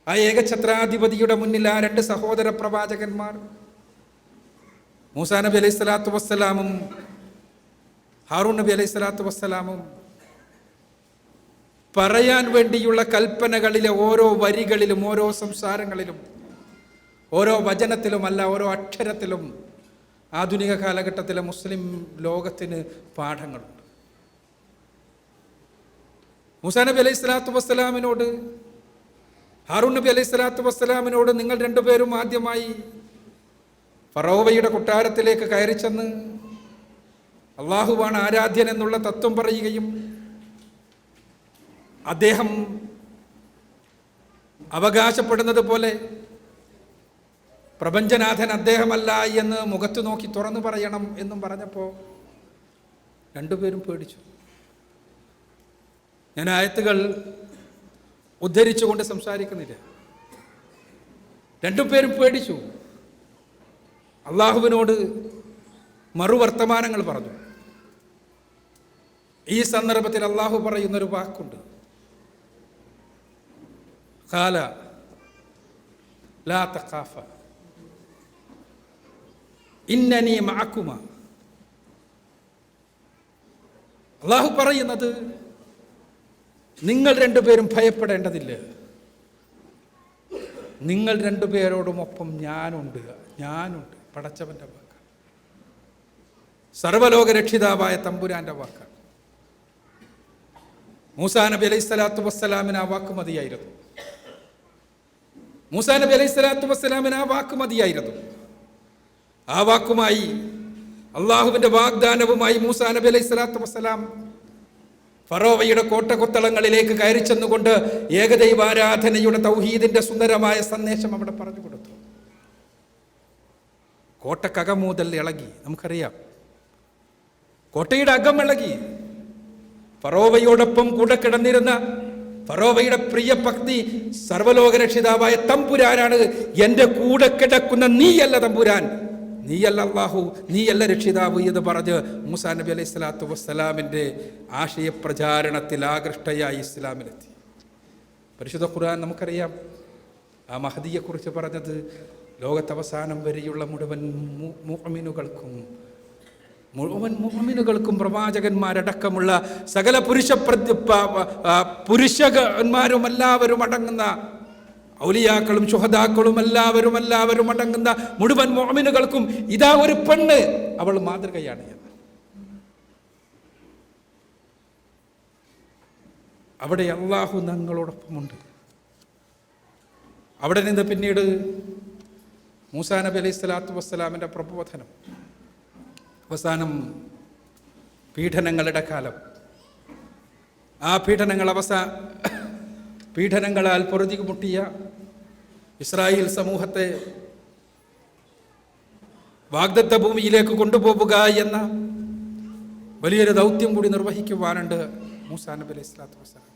ആ ഏകഛത്രാധിപതിയുടെ മുന്നിൽ ആ രണ്ട് സഹോദര പ്രവാചകന്മാർ മൂസാ നബി അലൈഹി സ്വലാത്തു വസ്സലാമും ഹാറൂൻ നബി അലൈഹി സ്വലാത്തു വസ്സലാമും പറയാൻ വേണ്ടിയുള്ള കൽപ്പനകളിലെ ഓരോ വരികളിലും, ഓരോ സംസാരങ്ങളിലും, ഓരോ വചനത്തിലുമല്ല, ഓരോ അക്ഷരത്തിലും ആധുനിക കാലഘട്ടത്തിലെ മുസ്ലിം ലോകത്തിന് പാഠങ്ങളുണ്ട്. മൂസാ നബി അലൈഹി സ്വലാത്തു വസ്സലാമിനോട്, ഹാറൂൻ നബി അലൈഹി സ്വലാത്തു വസ്സലാമിനോട്, നിങ്ങൾ രണ്ടുപേരും ആദ്യമായി ഫറോവയുടെ കൊട്ടാരത്തിലേക്ക് കയറി ചെന്ന് അള്ളാഹുവാണ് ആരാധ്യൻ എന്നുള്ള തത്വം പറയുകയും അദ്ദേഹം അവകാശപ്പെടുന്നത് പോലെ പ്രപഞ്ചനാഥൻ അദ്ദേഹമല്ല എന്ന് മുഖത്ത് നോക്കി തുറന്നു പറയണം എന്നും പറഞ്ഞപ്പോൾ രണ്ടുപേരും പേടിച്ചു. ഞാൻ ആയത്തുകൾ ഉദ്ധരിച്ചുകൊണ്ട് സംസാരിക്കുന്നില്ല. രണ്ടുപേരും പേടിച്ചു. അള്ളാഹുവിനോട് മറുവർത്തമാനങ്ങൾ പറഞ്ഞു. ഈ സന്ദർഭത്തിൽ അള്ളാഹു പറയുന്നൊരു വാക്കുണ്ട്, ഖാല ലാ തഖാഫ ഇന്നനി മഅകുമ. അള്ളാഹു പറയുന്നത്, നിങ്ങൾ രണ്ടുപേരും ഭയപ്പെടേണ്ടതില്ല, നിങ്ങൾ രണ്ടുപേരോടുമൊപ്പം ഞാനുണ്ട്. പടച്ചവന്റെ വാക്കാണ്, സർവലോക രക്ഷിതാവായ തമ്പുരാന്റെ വാക്കാണ്. മൂസാ നബി അലൈഹി സ്വലാത്തു വസ്സലാമിന് ആ വാക്ക് മതിയായിരുന്നു. മൂസാ നബി അലൈഹി സ്വലാത്തു വസ്സലാമിന് ആ വാക്ക് മതിയായിരുന്നു. ആ വാക്കുമായി, അള്ളാഹുവിന്റെ വാഗ്ദാനവുമായി മൂസാ നബി അലൈഹി സ്വലാത്തു വസ്സലാം ഫറോവയുടെ കോട്ടകൊത്തളങ്ങളിലേക്ക് കയറി ചെന്നുകൊണ്ട് ഏകദൈവാരാധനയുടെ തൗഹീദിന്റെ സുന്ദരമായ സന്ദേശം അവിടെ പറഞ്ഞു കൊടുത്തു. കോട്ടക്കകമൂതൽ ഇളകി. നമുക്കറിയാം, കോട്ടയുടെ അകം ഇളകി. ഫറോവയോടൊപ്പം കൂടെ കിടന്നിരുന്ന ഫറോവയുടെ പ്രിയ പത്നി സർവലോക രക്ഷിതാവായ തമ്പുരാനാണ്. എൻ്റെ കൂടെ കിടക്കുന്ന നീയല്ല തമ്പുരാൻ, നീയല്ല അള്ളാഹു, നീയല്ല രക്ഷിതാവ് എന്ന് പറഞ്ഞ് മൂസാ നബി അലൈഹി സ്വലാത്തു വസ്സലാമിൻ്റെ ആശയപ്രചാരണത്തിൽ ആകൃഷ്ടയായി ഇസ്ലാമിലെത്തി. പരിശുദ്ധ ഖുർആൻ നമുക്കറിയാം, ആ മഹദിയെക്കുറിച്ച് പറഞ്ഞത് ലോകത്തവസാനം വരെയുള്ള മുഴുവൻ മുഅ്മിനുകൾക്കും പ്രവാചകന്മാരടക്കമുള്ള സകല പുരുഷന്മാരും എല്ലാവരും അടങ്ങുന്ന ഔലിയാക്കളും ശുഹദാക്കളും എല്ലാവരും അടങ്ങുന്ന മുഴുവൻ മുഅ്മിനുകൾക്കും ഇതാ ഒരു പെണ്ണ്, അവൾ മാതൃകയാണ് എന്ന്. അവിടെ അള്ളാഹു ഞങ്ങളോടൊപ്പമുണ്ട്. അവിടെ നിന്ന് പിന്നീട് മൂസാ നബി അലൈഹി സ്വലാത്തു വസ്സലാമിൻ്റെ പ്രബോധനം. അവസാനം പീഡനങ്ങളുടെ കാലം. ആ പീഡനങ്ങളാൽ പൊറുതിമുട്ടിയ ഇസ്രായേൽ സമൂഹത്തെ വാഗ്ദത്ത ഭൂമിയിലേക്ക് കൊണ്ടുപോവുക എന്ന വലിയൊരു ദൗത്യം കൂടി നിർവഹിക്കുവാനുണ്ട് മൂസാ നബി അലൈഹി സ്വലാത്തു വസ്സലാം.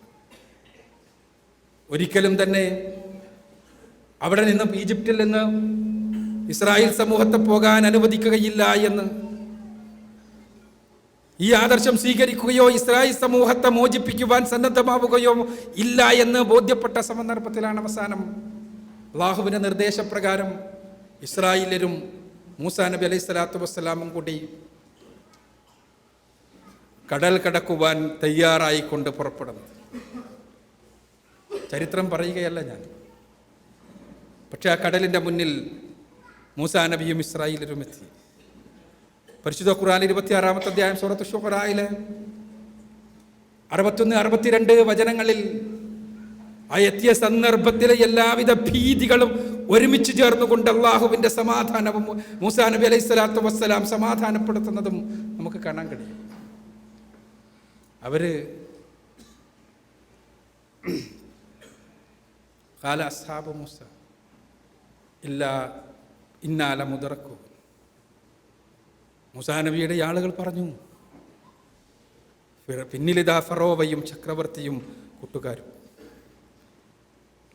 ഒരിക്കലും തന്നെ അവിടെ നിന്ന് ഈജിപ്തിൽ നിന്ന് ഇസ്രായേൽ സമൂഹത്തെ പോകാൻ അനുവദിക്കുകയില്ല എന്ന്, ഈ ആദർശം സ്വീകരിക്കുകയോ ഇസ്രായേൽ സമൂഹത്തെ മോചിപ്പിക്കുവാൻ സന്നദ്ധമാവുകയോ ഇല്ല എന്ന് ബോധ്യപ്പെട്ട സന്ദർഭത്തിലാണ് അവസാനം അല്ലാഹുവിന്റെ നിർദ്ദേശപ്രകാരം ഇസ്രായേലരും മൂസാ നബി അലൈഹി സ്വലാത്തു വസ്സലാമും കൂടി കടൽ കടക്കുവാൻ തയ്യാറായിക്കൊണ്ട് പുറപ്പെടുന്നത്. ചരിത്രം പറയുകയല്ല ഞാൻ. പക്ഷെ ആ കടലിൻ്റെ മുന്നിൽ മൂസാ നബിയും ഇസ്രായേലരും എത്തി. പരിശുദ്ധ ഖുർആൻ 26-ാമത്തെ അധ്യായം സൂറത്ത് ശുഅറയിലെ 61-62 വചനങ്ങളിൽ ആ എത്തിയ സന്ദർഭത്തിലെ എല്ലാവിധ ഭീതികളും ഒരുമിച്ച് ചേർന്നുകൊണ്ട് അള്ളാഹുവിൻ്റെ സമാധാനവും മൂസാ നബി അലൈഹി സ്വലാത്തു വസ്സലാം സമാധാനപ്പെടുത്തുന്നതും നമുക്ക് കാണാൻ കഴിയും. അവര് ഖാല അസ്ഹാബു മൂസ ഇല്ലാ ഇന്നാ ലമുദ്റകൂൻ. മൂസാ നബിയുടെ ആളുകൾ പറഞ്ഞു, പിന്നിലിതാ ഫറോവയും ചക്രവർത്തിയും കൂട്ടുകാരും.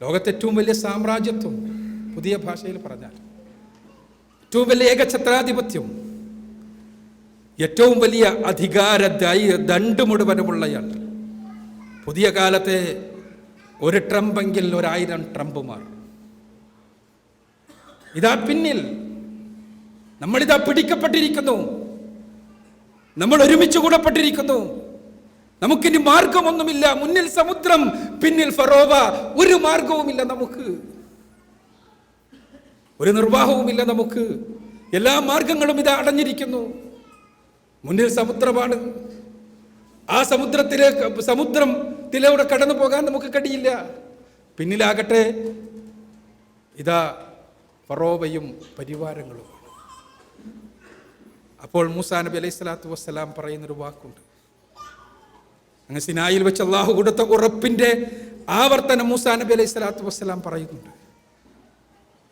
ലോകത്തെ ഏറ്റവും വലിയ സാമ്രാജ്യത്വം, പുതിയ ഭാഷയിൽ പറഞ്ഞാൽ ഏറ്റവും വലിയ ഏകഛത്രാധിപത്യം, ഏറ്റവും വലിയ അധികാര ദണ്ട് മുഴുവനുമുള്ളയാൾ. പുതിയ കാലത്തെ ഒരു ട്രംപെങ്കിൽ 1000 ട്രംപുമാർ. ഇതാ പിന്നിൽ നമ്മളിതാ പിടിക്കപ്പെട്ടിരിക്കുന്നു, നമ്മൾ ഒരുമിച്ച് കൂടപ്പെട്ടിരിക്കുന്നു. നമുക്കിനി മാർഗമൊന്നുമില്ല. മുന്നിൽ സമുദ്രം, പിന്നിൽ ഫറോവ. ഒരു മാർഗവുമില്ല നമുക്ക്, ഒരു നിർവാഹവുമില്ല നമുക്ക്. എല്ലാ മാർഗങ്ങളും ഇതാ അടഞ്ഞിരിക്കുന്നു. മുന്നിൽ സമുദ്രമാണ്. ആ സമുദ്രത്തിലൂടെ കടന്നു പോകാൻ നമുക്ക് കഴിയില്ല. പിന്നിലാകട്ടെ ഇതാ ഫറോവയും പരിവാരങ്ങളും. അപ്പോൾ മൂസാ നബി അലൈഹി സ്വലാത്തു വസ്സലാം പറയുന്നൊരു വാക്കുണ്ട്. അങ്ങ് സിനായിൽ വെച്ച് അള്ളാഹു കൊടുത്ത ഉറപ്പിന്റെ ആവർത്തനം മൂസാ നബി അലൈഹി സ്വലാത്തു വസ്സലാം പറയുന്നുണ്ട്.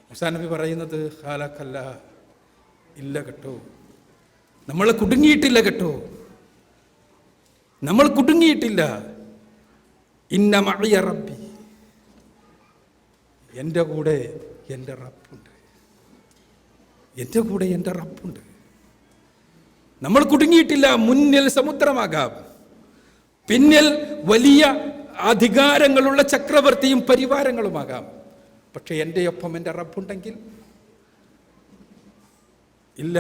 മൂസാ നബി പറയുന്നത് ഖാലക്കല്ല, ഇല്ല കേട്ടോ, നമ്മൾ കുടുങ്ങിയിട്ടില്ല കേട്ടോ, നമ്മൾ കുടുങ്ങിയിട്ടില്ല. ഇന്ന മഅയ റബ്ബി, എൻ്റെ കൂടെ എൻ്റെ റബ്ബുണ്ട്, എൻ്റെ കൂടെ എൻ്റെ റബ്ബുണ്ട്. നമ്മൾ കുടുങ്ങിയിട്ടില്ല. മുന്നിൽ സമുദ്രമാകാം, പിന്നിൽ വലിയ അധികാരങ്ങളുള്ള ചക്രവർത്തിയും പരിവാരങ്ങളുമാകാം. പക്ഷെ എൻ്റെ ഒപ്പം എൻ്റെ റബ്ബുണ്ടെങ്കിൽ ഇല്ല,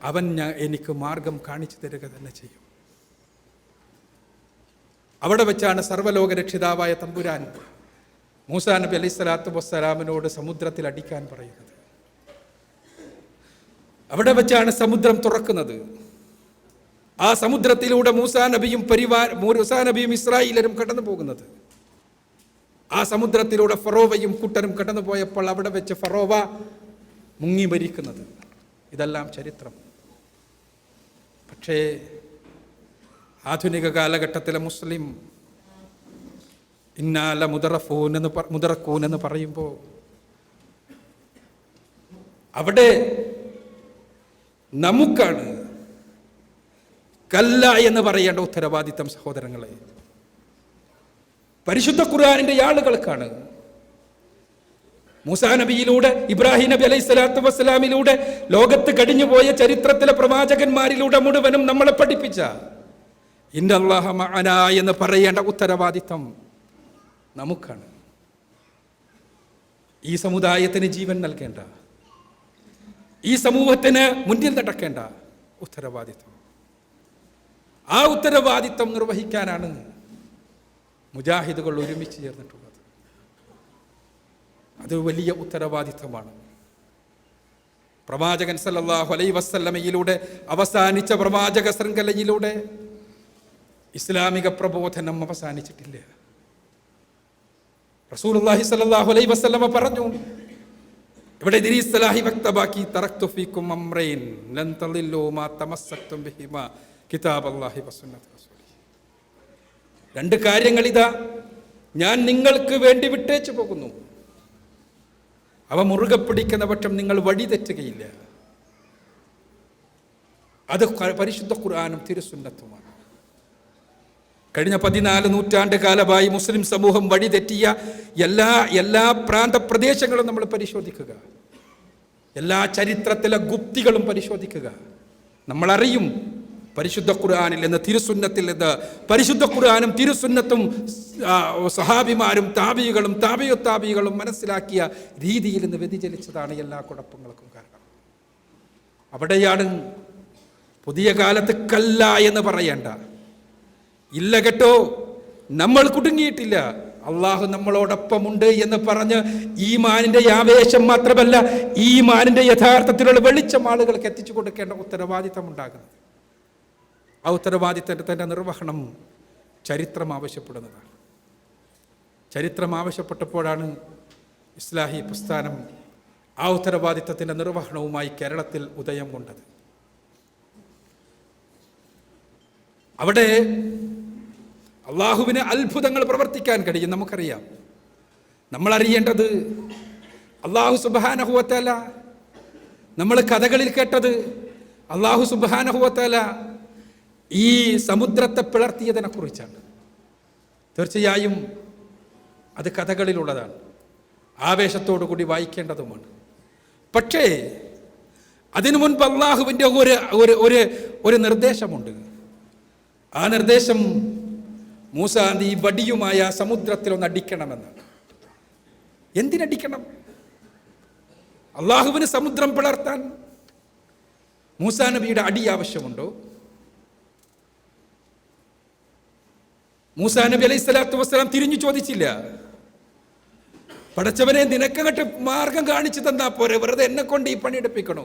അവൻ എനിക്ക് മാർഗം കാണിച്ചു തരിക തന്നെ ചെയ്യും. അവിടെ വെച്ചാണ് സർവ്വലോക രക്ഷിതാവായ തമ്പുരാൻ മൂസാ നബി അലൈഹി സ്വലാത്തു വസ്സലാമിനോട് സമുദ്രത്തിൽ അടിക്കാൻ പറയുന്നത്. അവിടെ വെച്ചാണ് സമുദ്രം തുറക്കുന്നത്. ആ സമുദ്രത്തിലൂടെ മൂസാ നബിയും ഇസ്രായേലരും കടന്നു പോകുന്നത്. ആ സമുദ്രത്തിലൂടെ ഫറോവയും കൂട്ടരും കടന്നു പോയപ്പോൾ അവിടെ വെച്ച് ഫറോവ മുങ്ങി മരിക്കുന്നത്. ഇതെല്ലാം ചരിത്രം. പക്ഷേ ആധുനിക കാലഘട്ടത്തിലെ മുസ്ലിം ഇന്നാല മുദറക്കൂൻ എന്ന് പറയുമ്പോൾ അവിടെ നമുക്കാണ് കല്ല എന്ന് പറയേണ്ട ഉത്തരവാദിത്തം. സഹോദരങ്ങളെ, പരിശുദ്ധ ഖുർആനിന്റെ ആളുകൾക്കാണ്. മൂസാ നബിയിലൂടെ, ഇബ്രാഹിം നബി അലൈഹി സ്വലാത്തു വസ്സലാമിലൂടെ, ലോകത്ത് കഴിഞ്ഞുപോയ ചരിത്രത്തിലെ പ്രവാചകന്മാരിലൂടെ മുഴുവനും നമ്മളെ പഠിപ്പിച്ച ഇന്നല്ലാഹ മഅനാ എന്ന് പറയേണ്ട ഉത്തരവാദിത്തം നമുക്കാണ്. ഈ സമുദായത്തിന് ജീവൻ നൽകേണ്ട, ഈ സമൂഹത്തിന് മുന്നിൽ നടക്കേണ്ട ഉത്തരവാദിത്തം. ആ ഉത്തരവാദിത്തം നിർവഹിക്കാനാണ് മുജാഹിദുകൾ ഒരുമിച്ച് ചേർന്നിട്ടുള്ളത്. അത് വലിയ ഉത്തരവാദിത്തമാണ്. പ്രവാചകൻ സല്ലല്ലാഹു അലൈഹി വസല്ലമയിലൂടെ അവസാനിച്ച പ്രവാചക ശൃംഖലയിലൂടെ ഇസ്ലാമിക പ്രബോധനം അവസാനിച്ചിട്ടില്ല. റസൂലുള്ളാഹി സ്വല്ലല്ലാഹു അലൈഹി വസല്ലമ പറഞ്ഞു, ഇവിടെ ഇദ്രീസ് സലാഹി വ്യക്തമാക്കി, തറക്തു ഫീക്കും അംറൈൻ ലൻ തളില്ലു മാ തമസ്സക്തും ബിഹിമാ കിതാബല്ലാഹി വസുന്നത റസൂലി. രണ്ട് കാര്യങ്ങൾ ഇതാ ഞാൻ നിങ്ങൾക്ക് വേണ്ടി വിട്ടേച്ചു പോകുന്നു, അവ മുറുകെ പിടിക്കുന്ന പക്ഷം നിങ്ങൾ വഴി തെറ്റുകയില്ല. അത് പരിശുദ്ധ ഖുർആനും തിരുസുന്നത്തുമാണ്. കഴിഞ്ഞ 14 നൂറ്റാണ്ട് കാലമായി മുസ്ലിം സമൂഹം വഴിതെറ്റിയ എല്ലാ പ്രാന്തപ്രദേശങ്ങളും നമ്മൾ പരിശോധിക്കുക, എല്ലാ ചരിത്രത്തിലെ ഗുപ്തികളും പരിശോധിക്കുക. നമ്മളറിയും പരിശുദ്ധ ഖുർആനിൽ നിന്ന്, തിരുസുന്നത്തിൽ നിന്ന്, പരിശുദ്ധ ഖുർആനും തിരുസുന്നത്തും സഹാബിമാരും താബികളും താബികളും മനസ്സിലാക്കിയ രീതിയിൽ നിന്ന് വ്യതിചലിച്ചതാണ് എല്ലാ കുഴപ്പങ്ങൾക്കും കാരണം. അവിടെയാണ് പുതിയ കാലത്ത് കല്ല എന്ന് പറയേണ്ട. ഇല്ല കേട്ടോ, നമ്മൾ കുടുങ്ങിയിട്ടില്ല, അള്ളാഹു നമ്മളോടൊപ്പമുണ്ട് എന്ന് പറഞ്ഞ് ഈമാനിന്റെ ആവേശം മാത്രമല്ല, ഈമാനിന്റെ യഥാർത്ഥത്തിലുള്ള വെളിച്ചം ആളുകൾക്ക് എത്തിച്ചു കൊടുക്കേണ്ട ഉത്തരവാദിത്തം ഉണ്ടാകുന്നത്. ആ ഉത്തരവാദിത്തത്തിന്റെ നിർവഹണം ചരിത്രം ആവശ്യപ്പെടുന്നതാണ്. ചരിത്രം ആവശ്യപ്പെട്ടപ്പോഴാണ് ഇസ്ലാഹി പ്രസ്ഥാനം ആ ഉത്തരവാദിത്തത്തിന്റെ നിർവഹണവുമായി കേരളത്തിൽ ഉദയം കൊണ്ടത്. അവിടെ അള്ളാഹുവിന് അത്ഭുതങ്ങൾ പ്രവർത്തിക്കാൻ കഴിയും. നമുക്കറിയാം, നമ്മളറിയേണ്ടത് അള്ളാഹു സുബ്ഹാനഹു വ തആല, നമ്മൾ കഥകളിൽ കേട്ടത് അള്ളാഹു സുബ്ഹാനഹു വ തആല ഈ സമുദ്രത്തെ പിളർത്തിയതിനെ കുറിച്ചാണ്. തീർച്ചയായും അത് കഥകളിലുള്ളതാണ്, ആവേശത്തോടു കൂടി വായിക്കേണ്ടതുമാണ്. പക്ഷേ അതിനു മുൻപ് അള്ളാഹുവിൻ്റെ ഒരു നിർദ്ദേശമുണ്ട്. ആ നിർദ്ദേശം മൂസാ ഈ വടിയുമായ സമുദ്രത്തിലൊന്ന് അടിക്കണമെന്നാണ്. എന്തിനടിക്കണം? അള്ളാഹുവിന് സമുദ്രം പിളർത്താൻ മൂസാ നബിയുടെ അടി ആവശ്യമുണ്ടോ? മൂസാ നബി അലൈഹി സ്വലാത്തു വസ്സലാം തിരിഞ്ഞു ചോദിച്ചില്ല, പടച്ചവനെ നിനക്കങ്ങട്ട് മാർഗം കാണിച്ചു തന്നാ പോരെ, വെറുതെ എന്നെ കൊണ്ട് ഈ പണിയെടുപ്പിക്കണോ?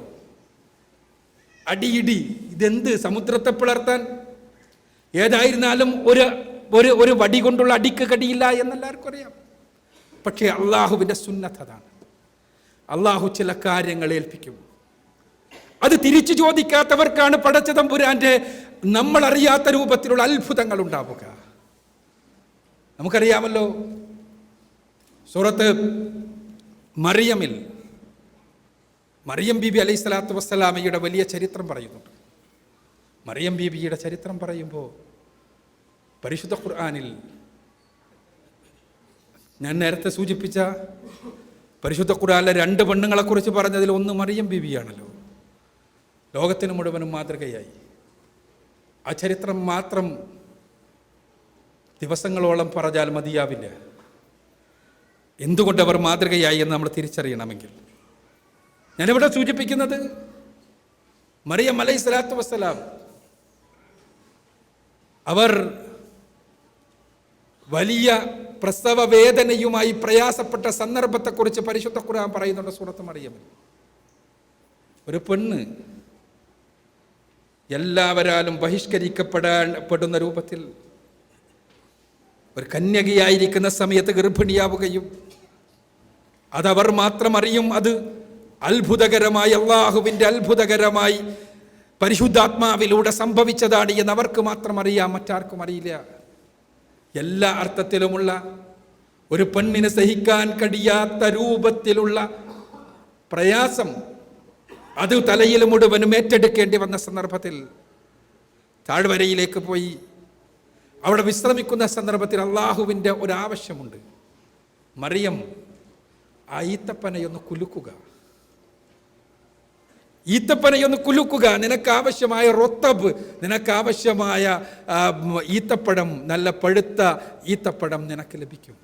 അടിയിടി, ഇതെന്ത് സമുദ്രത്തെ പിളർത്താൻ? ഏതായിരുന്നാലും ഒരു വടി കൊണ്ടുള്ള അടിക്ക് കടിയില്ല എന്നെല്ലാവർക്കും അറിയാം. പക്ഷേ അള്ളാഹുവിൻ്റെ സുന്നത്ത് അതാണ്. അള്ളാഹു ചില കാര്യങ്ങൾ ഏൽപ്പിക്കും, അത് തിരിച്ചു ചോദിക്കാത്തവർക്കാണ് പടച്ച തമ്പുരാന്റെ നമ്മൾ അറിയാത്ത രൂപത്തിലുള്ള അത്ഭുതങ്ങൾ ഉണ്ടാവുക. നമുക്കറിയാമല്ലോ, സൂറത്ത് മറിയമിൽ മറിയം ബീബി അലൈഹി സ്വലാത്തു വസ്സലാമയുടെ വലിയ ചരിത്രം പറയുന്നുണ്ട്. മറിയം ബീബിയുടെ ചരിത്രം പറയുമ്പോൾ പരിശുദ്ധ ഖുർആനിൽ ഞാൻ നേരത്തെ സൂചിപ്പിച്ച പരിശുദ്ധ ഖുർആനിലെ 2 പെണ്ണുങ്ങളെക്കുറിച്ച് പറഞ്ഞതിൽ ഒന്ന് മറിയം ബീബിയാണല്ലോ, ലോകത്തിന് മുഴുവനും മാതൃകയായി. ആ ചരിത്രം മാത്രം ദിവസങ്ങളോളം പറഞ്ഞാൽ മതിയാവില്ല. എന്തുകൊണ്ട് അവർ മാതൃകയായി എന്ന് നമ്മൾ തിരിച്ചറിയണമെങ്കിൽ, ഞാനിവിടെ സൂചിപ്പിക്കുന്നത് മറിയം അലൈഹി സ്വലാത്തു വസ്സലാം അവർ വലിയ പ്രസവ വേദനയുമായി പ്രയാസപ്പെട്ട സന്ദർഭത്തെക്കുറിച്ച് പരിശുദ്ധ ഖുർആൻ പറയുന്നുണ്ട് സൂറത്ത് മറിയമിൽ. ഒരു പെണ്ണ് എല്ലാവരാലും ബഹിഷ്കരിക്കപ്പെടുന്ന രൂപത്തിൽ ഒരു കന്യകയായിരിക്കുന്ന സമയത്ത് ഗർഭിണിയാവുകയും അതവർ മാത്രം അറിയും, അത് അത്ഭുതകരമായി അള്ളാഹുവിൻ്റെ അത്ഭുതകരമായി പരിശുദ്ധാത്മാവിലൂടെ സംഭവിച്ചതാണ് എന്ന് അവർക്ക് മാത്രം അറിയാം, മറ്റാർക്കും അറിയില്ല. എല്ലാ അർത്ഥത്തിലുമുള്ള ഒരു പെണ്ണിന് സഹിക്കാൻ കഴിയാത്ത രൂപത്തിലുള്ള പ്രയാസം അത് തലയിൽ മുഴുവനും ഏറ്റെടുക്കേണ്ടി വന്ന സന്ദർഭത്തിൽ താഴ്വരയിലേക്ക് പോയി അവിടെ വിശ്രമിക്കുന്ന സന്ദർഭത്തിൽ അള്ളാഹുവിൻ്റെ ഒരാവശ്യമുണ്ട്. മറിയം, ആ ഈത്തപ്പനയൊന്ന് കുലുക്കുക, ഈത്തപ്പനയൊന്ന് കുലുക്കുക, നിനക്കാവശ്യമായ റൊത്തബ്, നിനക്കാവശ്യമായ ഈത്തപ്പഴം, നല്ല പഴുത്ത ഈത്തപ്പഴം നിനക്ക് ലഭിക്കും.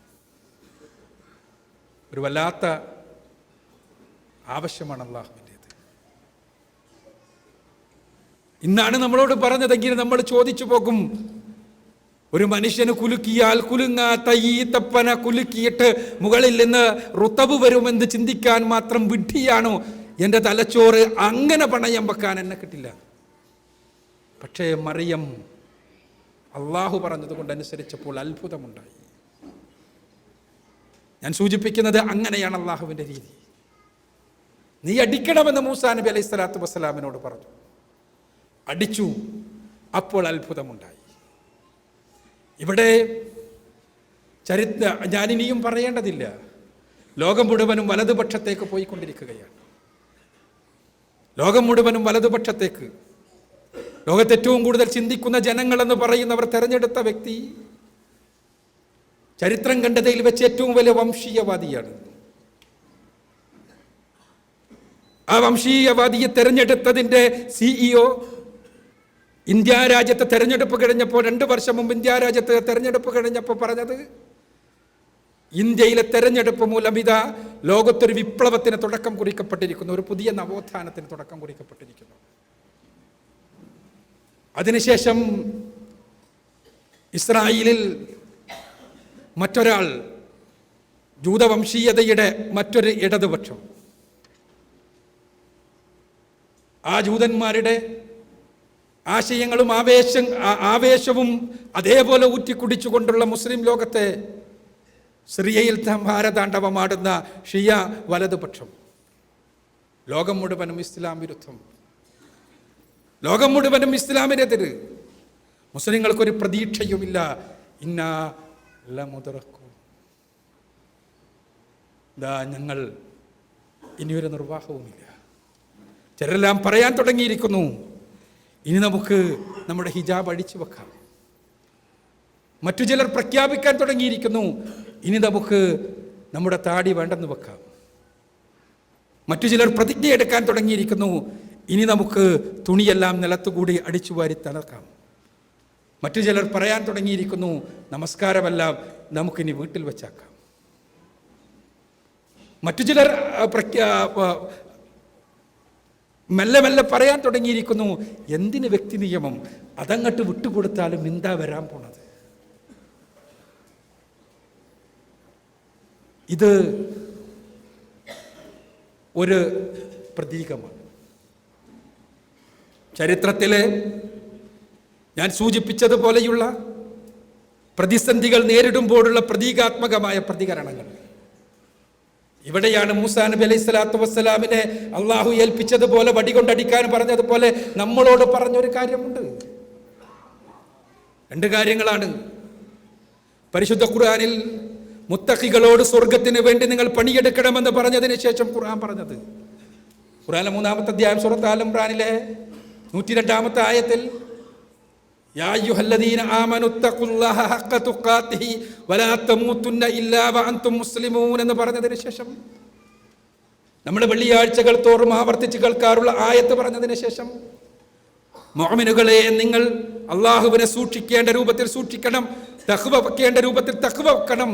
ഒരു വല്ലാത്ത ആവശ്യമാണ് അള്ളാഹുവിൻ്റേത്. ഇന്നാണ് നമ്മളോട് പറഞ്ഞതെങ്കിൽ നമ്മൾ ചോദിച്ചു പോകും, ഒരു മനുഷ്യന് കുലുക്കിയാൽ കുലുങ്ങാത്ത ഈത്തപ്പന കുലുക്കിയിട്ട് മുകളിൽ നിന്ന് റുത്തബ് വരുമെന്ന് ചിന്തിക്കാൻ മാത്രം വിഡ്ഢിയാണോ എൻ്റെ തലച്ചോറ്? അങ്ങനെ പണയം വെക്കാൻ എന്നെ കിട്ടില്ല. പക്ഷേ മറിയം അള്ളാഹു പറഞ്ഞതുകൊണ്ട് അനുസരിച്ചപ്പോൾ അത്ഭുതമുണ്ടായി. ഞാൻ സൂചിപ്പിക്കുന്നത് അങ്ങനെയാണ് അള്ളാഹുവിൻ്റെ രീതി. നീ അടിക്കണമെന്ന് മൂസാ നബി അലൈഹി സ്വലാത്തു വസ്സലാമിനോട് പറഞ്ഞു. അടിച്ചു. അപ്പോൾ അത്ഭുതമുണ്ടായി. ഇവിടെ ഞാനിനിയും പറയേണ്ടതില്ല. ലോകം മുഴുവനും വലതുപക്ഷത്തേക്ക് പോയിക്കൊണ്ടിരിക്കുകയാണ്. ലോകം മുഴുവനും വലതുപക്ഷത്തേക്ക്. ലോകത്ത് ഏറ്റവും കൂടുതൽ ചിന്തിക്കുന്ന ജനങ്ങളെന്ന് പറയുന്നവർ തെരഞ്ഞെടുത്ത വ്യക്തി ചരിത്രം കണ്ടതിൽ വെച്ച് ഏറ്റവും വലിയ വംശീയവാദിയാണ്. ആ വംശീയവാദിയെ തെരഞ്ഞെടുത്തതിൻ്റെ CEO ഇന്ത്യ രാജ്യത്തെ തെരഞ്ഞെടുപ്പ് കഴിഞ്ഞപ്പോൾ 2 വർഷം മുമ്പ് ഇന്ത്യ രാജ്യത്തെ തെരഞ്ഞെടുപ്പ് കഴിഞ്ഞപ്പോൾ പറഞ്ഞത്, ഇന്ത്യയിലെ തെരഞ്ഞെടുപ്പ് മൂലം ഇതാ ലോകത്തൊരു വിപ്ലവത്തിന് തുടക്കം കുറിക്കപ്പെട്ടിരിക്കുന്നു, ഒരു പുതിയ നവോത്ഥാനത്തിന് തുടക്കം കുറിക്കപ്പെട്ടിരിക്കുന്നു. അതിനുശേഷം ഇസ്രായേലിൽ മറ്റൊരാൾ, ജൂതവംശീയതയുടെ മറ്റൊരു ഇടതുപക്ഷം, ആ ജൂതന്മാരുടെ ആശയങ്ങളും ആവേശവും അതേപോലെ ഊറ്റിക്കുടിച്ചുകൊണ്ടുള്ള മുസ്ലിം ലോകത്തെ സിറിയയിൽ ഭാരതാണ്ഡവമാടുന്ന ഷിയ വലതുപക്ഷം, ലോകം മുഴുവനും ഇസ്ലാം വിരുദ്ധം, ലോകം മുഴുവനും ഇസ്ലാമിനെതിര്. മുസ്ലിങ്ങൾക്കൊരു പ്രതീക്ഷയുമില്ല. ഇന്നാ ലമുദ്റഖൂൻ, ഞങ്ങൾ ഇനിയൊരു നിർവാഹവുമില്ല. ചിലരെല്ലാം പറയാൻ തുടങ്ങിയിരിക്കുന്നു, ഇനി നമുക്ക് നമ്മുടെ ഹിജാബ് അഴിച്ചു വെക്കാം. മറ്റു ചിലർ പ്രഖ്യാപിക്കാൻ തുടങ്ങിയിരിക്കുന്നു, ഇനി നമുക്ക് നമ്മുടെ താടി വേണ്ടെന്ന് വെക്കാം. മറ്റു ചിലർ പ്രതിജ്ഞയെടുക്കാൻ തുടങ്ങിയിരിക്കുന്നു, ഇനി നമുക്ക് തുണിയെല്ലാം നിലത്തുകൂടി അടിച്ചു വാരി തളർക്കാം. മറ്റു ചിലർ പറയാൻ തുടങ്ങിയിരിക്കുന്നു, നമസ്കാരമെല്ലാം നമുക്കിനി വീട്ടിൽ വെച്ചാക്കാം. മറ്റു ചിലർ മെല്ലെ മെല്ലെ പറയാൻ തുടങ്ങിയിരിക്കുന്നു, എന്തിന് വ്യക്തി നിയമം, അതങ്ങോട്ട് വിട്ടുകൊടുത്താലും എന്താ വരാൻ പോണത്. ഇത് ഒരു പ്രതീകമാണ്. ചരിത്രത്തിലെ ഞാൻ സൂചിപ്പിച്ചതുപോലെയുള്ള പ്രതിസന്ധികൾ നേരിടുമ്പോഴുള്ള പ്രതീകാത്മകമായ പ്രതികരണങ്ങൾ. ഇവിടെയാണ് മൂസാ നബി അലൈഹി സ്വലാത്തു വസ്സലാമിനെ അള്ളാഹു ഏൽപ്പിച്ചതുപോലെ വടികൊണ്ടടിക്കാൻ പറഞ്ഞതുപോലെ നമ്മളോട് പറഞ്ഞൊരു കാര്യമുണ്ട്. 2 കാര്യങ്ങളാണ്. പരിശുദ്ധ ഖുർആനിൽ മുത്തഖികളോട് സ്വർഗത്തിന് വേണ്ടി നിങ്ങൾ പണിയെടുക്കണമെന്ന് പറഞ്ഞതിന് ശേഷം ഖുർആൻ പറഞ്ഞത്, ഖുർആനിലെ 3-ാമത്തെ അധ്യായം സൂറത്ത് ആൽ ഇംറാനിലെ 102-ാമത്തെ ആയത്തിൽ, യാ അയ്യുഹല്ലദീന ആമനു തഖുല്ലാഹ ഹഖ്ക തുഖാതിഹി വലാ തമൂതുന്ന ഇല്ലാ വഅൻതും മുസ്ലിമൂൻ എന്ന് പറഞ്ഞതിന് ശേഷം, നമ്മുടെ വെള്ളിയാഴ്ചകൾ തോറും ആവർത്തിച്ച് കേൾക്കാറുള്ള ആയത്ത് പറഞ്ഞതിന് ശേഷം, മുഅ്മിനുകളെ നിങ്ങൾ അള്ളാഹുവിനെ സൂക്ഷിക്കേണ്ട രൂപത്തിൽ സൂക്ഷിക്കണം, തഖ്വ വെക്കേണ്ട രൂപത്തിൽ തഖ്വ വെക്കണം.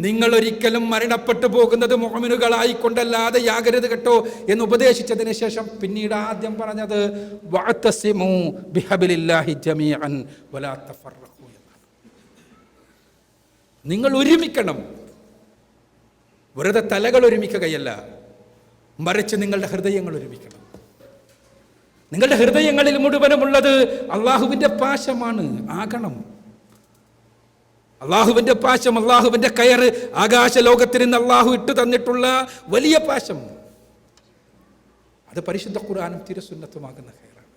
നിങ്ങളൊരിക്കലും മരണപ്പെട്ടു പോകുന്നത് മുഅ്മിനുകളായിക്കൊണ്ടല്ലാതെ യാകരുത് കേട്ടോ എന്ന് ഉപദേശിച്ചതിന് ശേഷം പിന്നീട് ആദ്യം പറഞ്ഞത് വഅതസിമു ബിഹബിലില്ലാഹി ജമീഅൻ വലാ തഫറഖു എന്നാണ്. നിങ്ങൾ ഒരുമിക്കണം. വെറുതെ തലകൾ ഒരുമിക്കുകയല്ല, മറിച്ച് നിങ്ങളുടെ ഹൃദയങ്ങൾ ഒരുമിക്കണം. നിങ്ങളുടെ ഹൃദയങ്ങളിൽ മുഴുവനുമുള്ളത് അള്ളാഹുവിൻ്റെ പാശമാണ്, ആകണം. അള്ളാഹുവിൻ്റെ പാശം, അള്ളാഹുവിൻ്റെ കയറ്, ആകാശ ലോകത്തിൽ നിന്ന് അള്ളാഹു ഇട്ടു തന്നിട്ടുള്ള വലിയ പാശം, അത് പരിശുദ്ധ ഖുർആനും തിരുസുന്നത്തുമാകുന്ന കയറാണ്.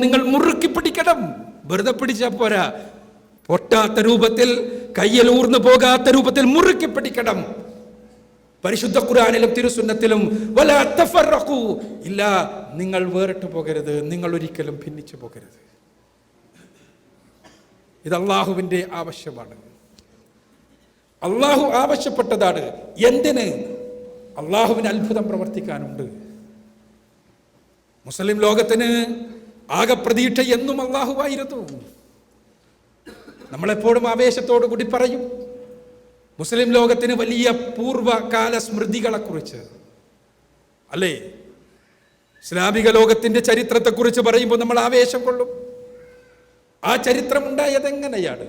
നിങ്ങൾ മുറുക്കി പിടിക്കണം. വെറുതെ പിടിച്ചാൽ പോരാ, പൊട്ടാത്ത രൂപത്തിൽ, കയ്യിൽ ഊർന്നു പോകാത്ത രൂപത്തിൽ മുറുക്കി പിടിക്കണം. പരിശുദ്ധ ഖുർആനിലും തിരുസുന്നത്തിലും വലാ തഫറഖു, ഇല്ല, നിങ്ങൾ വേറിട്ട് പോകരുത്, നിങ്ങൾ ഒരിക്കലും ഭിന്നിച്ചു പോകരുത്. ഇത് അള്ളാഹുവിൻ്റെ ആവശ്യമാണ്. അള്ളാഹു ആവശ്യപ്പെട്ടതാണ്. എന്തിന്? അള്ളാഹുവിന് അത്ഭുതം പ്രവർത്തിക്കാനുണ്ട്. മുസ്ലിം ലോകത്തിന് ആകെ പ്രതീക്ഷ എന്നും അള്ളാഹുവായിരുന്നു. നമ്മളെപ്പോഴും ആവേശത്തോടു കൂടി പറയും മുസ്ലിം ലോകത്തിന് വലിയ പൂർവ്വകാല സ്മൃതികളെക്കുറിച്ച്, അല്ലേ? ഇസ്ലാമിക ലോകത്തിൻ്റെ ചരിത്രത്തെക്കുറിച്ച് പറയുമ്പോൾ നമ്മൾ ആവേശം കൊള്ളും. ആ ചരിത്രം ഉണ്ടായതെങ്ങനെയാണ്?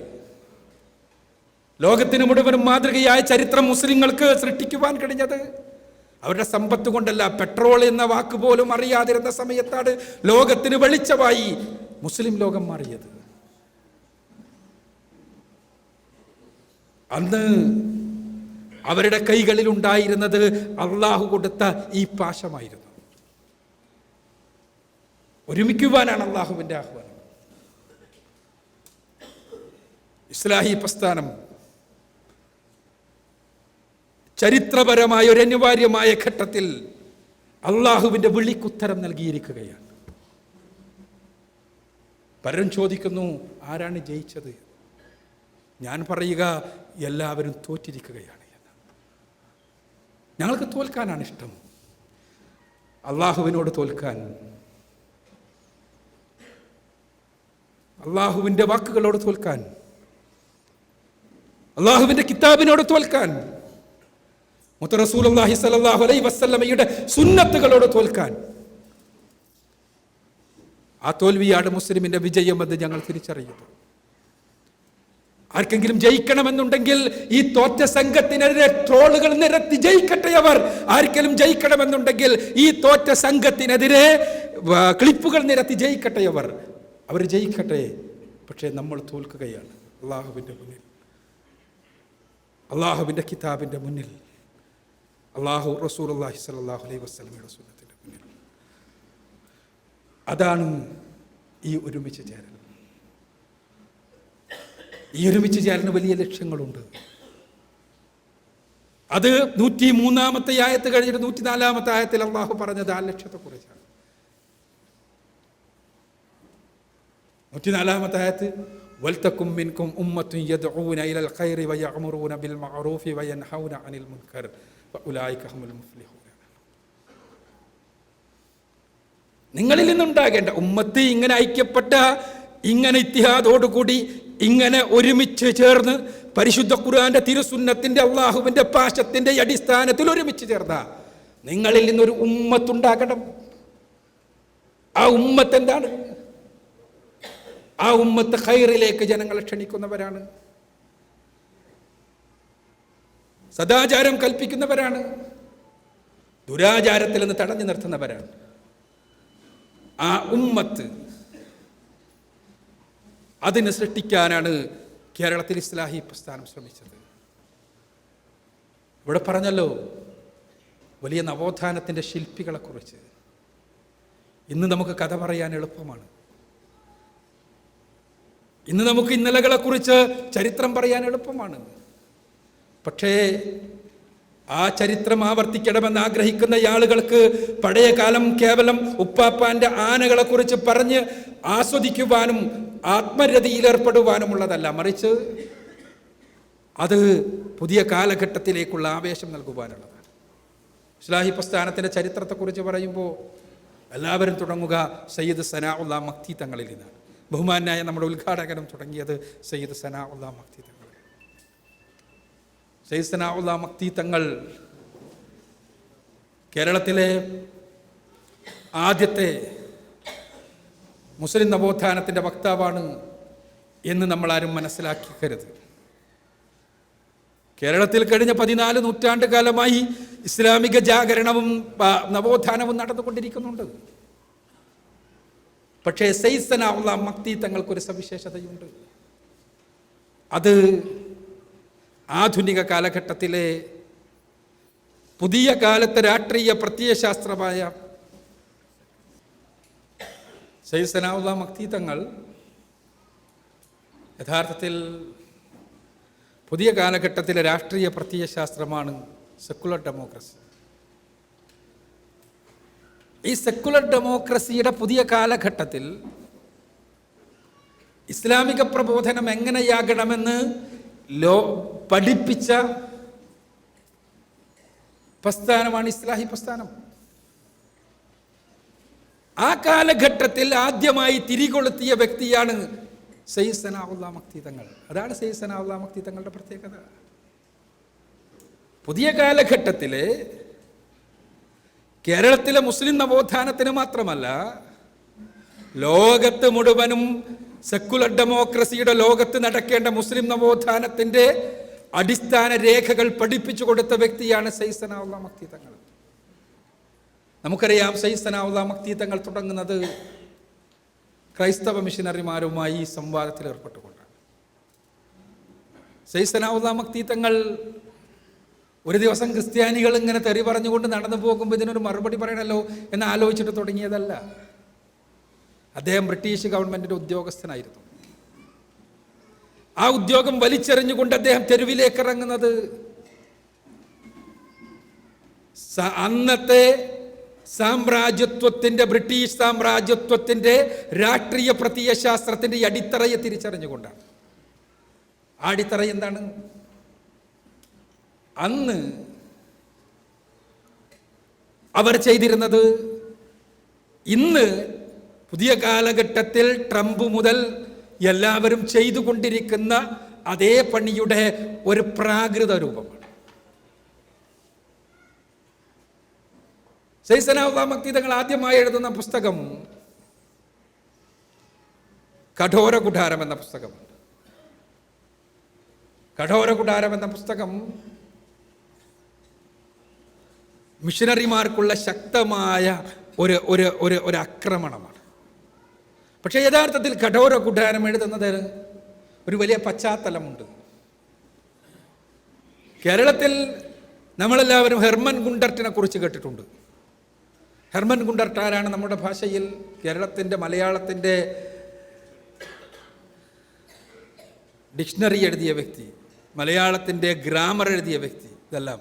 ലോകത്തിന് മുഴുവനും മാതൃകയായ ചരിത്രം മുസ്ലിങ്ങൾക്ക് സൃഷ്ടിക്കുവാൻ കഴിഞ്ഞത് അവരുടെ സമ്പത്ത് കൊണ്ടല്ല. പെട്രോൾ എന്ന വാക്ക് പോലും അറിയാതിരുന്ന സമയത്താണ് ലോകത്തിന് വെളിച്ചമായി മുസ്ലിം ലോകം മാറിയത്. അന്ന് അവരുടെ കൈകളിൽ ഉണ്ടായിരുന്നത് അള്ളാഹു കൊടുത്ത ഈ പാശമായിരുന്നു. ഒരുമിക്കുവാനാണ് അള്ളാഹുവിൻ്റെ ആഹ്വാനം. ഇസ്ലാഹി പ്രസ്ഥാനം ചരിത്രപരമായ ഒരു അനിവാര്യമായ ഘട്ടത്തിൽ അള്ളാഹുവിൻ്റെ വിളിക്കുത്തരം നൽകിയിരിക്കുകയാണ്. പലരും ചോദിക്കുന്നു, ആരാണ് ജയിച്ചത്? ഞാൻ പറയുക, എല്ലാവരും തോറ്റിരിക്കുകയാണ് എന്ന്. ഞങ്ങൾക്ക് തോൽക്കാനാണ് ഇഷ്ടം, അള്ളാഹുവിനോട് തോൽക്കാൻ, അള്ളാഹുവിൻ്റെ വാക്കുകളോട് തോൽക്കാൻ, അള്ളാഹുവിൻ്റെ കിതാബിനോട് തോൽക്കാൻ, മുത്ത് റസൂലുള്ളാഹി സ്വല്ലല്ലാഹു അലൈഹി വസല്ലമയുടെ സുന്നത്തുകളോട് തോൽക്കാൻ. ആ തോൽവിയാണ് മുസ്ലിമിന്റെ വിജയമെന്ന് ഞങ്ങൾ തിരിച്ചറിയുന്നു. ആർക്കെങ്കിലും ജയിക്കണമെന്നുണ്ടെങ്കിൽ ഈ തോറ്റ സംഘത്തിനെതിരെ ട്രോളുകൾ നിരത്തി ജയിക്കട്ടെ അവർ. ആർക്കെങ്കിലും ജയിക്കണമെന്നുണ്ടെങ്കിൽ ഈ തോറ്റ സംഘത്തിനെതിരെ ക്ലിപ്പുകൾ നിരത്തി ജയിക്കട്ടെ അവർ ജയിക്കട്ടെ. പക്ഷേ നമ്മൾ തോൽക്കുകയാണ് അള്ളാഹുവിൻ്റെ മുന്നിൽ, അള്ളാഹുവിൻ്റെ കിതാബിൻ്റെ മുന്നിൽ, അള്ളാഹു റസൂലുള്ളാഹി സ്വല്ലല്ലാഹു അലൈഹി വസല്ലമയുടെ സുന്നത്തിൻ്റെ മുന്നിൽ. അതാണ് ഈ ഒരുമിച്ച് ചേരൽ. ഈ ഒരുമിച്ച് ചേരലിന് വലിയ ലക്ഷ്യങ്ങളുണ്ട്. അത് 103-ാമത്തെ ആയത്ത് കഴിഞ്ഞിട്ട് 104-ാമത്തെ ആയത്തിൽ അള്ളാഹു പറഞ്ഞത് ആ ലക്ഷ്യത്തെക്കുറിച്ചാണ്. 104-ാമത്തെ ആയത്ത്, വൽതകും മിൻകും ഉമ്മത്തുൻ യദ്ഊന ഇലൽ ഖൈറി വയഅ്മുറൂന ബിൽ മഅറൂഫി വയൻഹൗന അനിൽ മുൻകർ വഉലൈക ഹുമുൽ മുഫ്ലിഹൂൻ. നിങ്ങളിൽ നിന്നുണ്ടാകേണ്ട ഉമ്മത്ത് ഇങ്ങനെ ഐക്യപ്പെട്ട, ഇങ്ങനെ ഇത്തിഹാദോടുകൂടി, ഇങ്ങനെ ഒരുമിച്ച് ചേർന്ന് പരിശുദ്ധ ഖുർആന്റെ തിരുസുന്നത്തിന്റെ അള്ളാഹുവിന്റെ പാശത്തിന്റെ അടിസ്ഥാനത്തിൽ ഒരുമിച്ച് ചേർന്ന നിങ്ങളിൽ നിന്നൊരു ഉമ്മത്തുണ്ടാകണം. ആ ഉമ്മത്ത് എന്താണ്? ആ ഉമ്മത്ത് ഖൈറിലേക്ക് ജനങ്ങളെ ക്ഷണിക്കുന്നവരാണ്, സദാചാരം കൽപ്പിക്കുന്നവരാണ്, ദുരാചാരത്തിൽ നിന്ന് തടഞ്ഞു നിർത്തുന്നവരാണ്. ആ ഉമ്മത്ത് അതിനെ സൃഷ്ടിക്കാനാണ് കേരളത്തിൽ ഇസ്ലാഹി പ്രസ്ഥാനം ശ്രമിച്ചത്. ഇവിടെ പറഞ്ഞല്ലോ വലിയ നവോത്ഥാനത്തിൻ്റെ ശില്പികളെക്കുറിച്ച്. ഇന്ന് നമുക്ക് കഥ പറയാൻ എളുപ്പമാണ്. ഇന്ന് നമുക്ക് ഇന്നലകളെക്കുറിച്ച് ചരിത്രം പറയാൻ എളുപ്പമാണ്. പക്ഷേ ആ ചരിത്രം ആവർത്തിക്കണമെന്ന് ആഗ്രഹിക്കുന്ന ആളുകൾക്ക് പഴയ കാലം കേവലം ഉപ്പാപ്പാന്റെ ആനകളെക്കുറിച്ച് പറഞ്ഞ് ആസ്വദിക്കുവാനും ആത്മരതിയിലേർപ്പെടുവാനുമുള്ളതല്ല, മറിച്ച് അത് പുതിയ കാലഘട്ടത്തിലേക്കുള്ള ആവേശം നൽകുവാനുള്ളതാണ്. ഇസ്ലാഹി പ്രസ്ഥാനത്തിൻ്റെ ചരിത്രത്തെക്കുറിച്ച് പറയുമ്പോൾ എല്ലാവരും തുടങ്ങുക സയ്യിദ് സനാഉല്ലാ മക്തി തങ്ങളിൽ നിന്നാണ്. ബഹുമാനായ നമ്മുടെ ഉദ്ഘാടകനും തുടങ്ങിയത് സയ്യിദ് സനാഉല്ലാ മക്തി തങ്ങൾ. സയ്യിദ് സനാഉല്ലാ മക്തി തങ്ങൾ കേരളത്തിലെ ആദ്യത്തെ മുസ്ലിം നവോത്ഥാനത്തിൻ്റെ വക്താവാണ് എന്ന് നമ്മളാരും മനസ്സിലാക്കിക്കരുത്. കേരളത്തിൽ കഴിഞ്ഞ 14 നൂറ്റാണ്ട് കാലമായി ഇസ്ലാമിക ജാഗരണവും നവോത്ഥാനവും നടന്നുകൊണ്ടിരിക്കുന്നുണ്ട്. പക്ഷേ സയ്യിദ് സനാഉല്ലാ മക്തി തങ്ങൾക്കൊരു സവിശേഷതയുണ്ട്. അത് ആധുനിക കാലഘട്ടത്തിലെ പുതിയ കാലത്തെ രാഷ്ട്രീയ പ്രത്യയശാസ്ത്രമായ സയ്യിദ് സനാഉല്ലാ മക്തി തങ്ങൾ യഥാർത്ഥത്തിൽ പുതിയ കാലഘട്ടത്തിലെ രാഷ്ട്രീയ പ്രത്യയശാസ്ത്രമാണ് സെക്കുലർ ഡെമോക്രസി. ഈ സെക്കുലർ ഡെമോക്രസിയുടെ പുതിയ കാലഘട്ടത്തിൽ ഇസ്ലാമിക പ്രബോധനം എങ്ങനെയാകണമെന്ന് പഠിപ്പിച്ച പ്രസ്ഥാനമാണ് ഇസ്ലാഹി പ്രസ്ഥാനം. ആ കാലഘട്ടത്തിൽ ആദ്യമായി തിരികൊളുത്തിയ വ്യക്തിയാണ് സയ്യിദ് സനാഉല്ലാ മക്തി തങ്ങൾ. അതാണ് സയ്യിദ് സനാഉല്ലാ മക്തി തങ്ങളുടെ പ്രത്യേകത. പുതിയ കാലഘട്ടത്തിലെ കേരളത്തിലെ മുസ്ലിം നവോത്ഥാനത്തിന് മാത്രമല്ല, ലോകത്ത് മുഴുവനും സെക്കുലർ ഡെമോക്രസിയുടെ ലോകത്ത് നടക്കേണ്ട മുസ്ലിം നവോത്ഥാനത്തിൻ്റെ അടിസ്ഥാന രേഖകൾ പഠിപ്പിച്ചു കൊടുത്ത വ്യക്തിയാണ് സയ്യിദ് സനാഉല്ലാ മക്തി തങ്ങൾ. നമുക്കറിയാം, സയ്യിദ് സനാഉല്ലാ മക്തി തങ്ങൾ തുടങ്ങുന്നത് ക്രൈസ്തവ മിഷനറിമാരുമായി സംവാദത്തിൽ ഏർപ്പെട്ടുകൊണ്ടാണ്. സയ്യിദ് സനാഉല്ലാ മക്തി തങ്ങൾ ഒരു ദിവസം ക്രിസ്ത്യാനികൾ ഇങ്ങനെ തെറി പറഞ്ഞുകൊണ്ട് നടന്നു പോകുമ്പോൾ ഇതിനൊരു മറുപടി പറയണല്ലോ എന്ന് ആലോചിച്ചിട്ട് തുടങ്ങിയതല്ല. അദ്ദേഹം ബ്രിട്ടീഷ് ഗവൺമെന്റിന്റെ ഉദ്യോഗസ്ഥനായിരുന്നു. ആ ഉദ്യോഗം വലിച്ചെറിഞ്ഞുകൊണ്ട് അദ്ദേഹം തെരുവിലേക്ക് ഇറങ്ങുന്നത് അന്നത്തെ സാമ്രാജ്യത്വത്തിന്റെ, ബ്രിട്ടീഷ് സാമ്രാജ്യത്വത്തിന്റെ രാഷ്ട്രീയ പ്രത്യയശാസ്ത്രത്തിന്റെ അടിത്തറയെ തിരിച്ചറിഞ്ഞുകൊണ്ടാണ്. ആ അടിത്തറ എന്താണ്? അന്ന് അവർ ചെയ്തിരുന്നത് ഇന്ന് പുതിയ കാലഘട്ടത്തിൽ ട്രംപ് മുതൽ എല്ലാവരും ചെയ്തുകൊണ്ടിരിക്കുന്ന അതേ പണിയുടെ ഒരു പ്രാകൃത രൂപമാണ്. സയ്യിദ് സനാഉല്ലാഹ് മക്തി തങ്ങൾ ആദ്യമായി എഴുതുന്ന പുസ്തകം കഠോര കുഠാരം എന്ന പുസ്തകമാണ്. കഠോര കുഠാരം എന്ന പുസ്തകം മിഷനറിമാർക്കുള്ള ശക്തമായ ഒരു ആക്രമണമാണ്. പക്ഷേ യഥാർത്ഥത്തിൽ കഠോര കുഠാരം എഴുതുന്നത് ഒരു വലിയ പശ്ചാത്തലമുണ്ട്. കേരളത്തിൽ നമ്മളെല്ലാവരും ഹെർമൻ ഗുണ്ടർട്ടിനെ കുറിച്ച് കേട്ടിട്ടുണ്ട്. ഹെർമൻ ഗുണ്ടർട്ട് ആരാണ്? നമ്മുടെ ഭാഷയിൽ കേരളത്തിൻ്റെ മലയാളത്തിൻ്റെ ഡിക്ഷണറി എഴുതിയ വ്യക്തി, മലയാളത്തിൻ്റെ ഗ്രാമർ എഴുതിയ വ്യക്തി, ഇതെല്ലാം.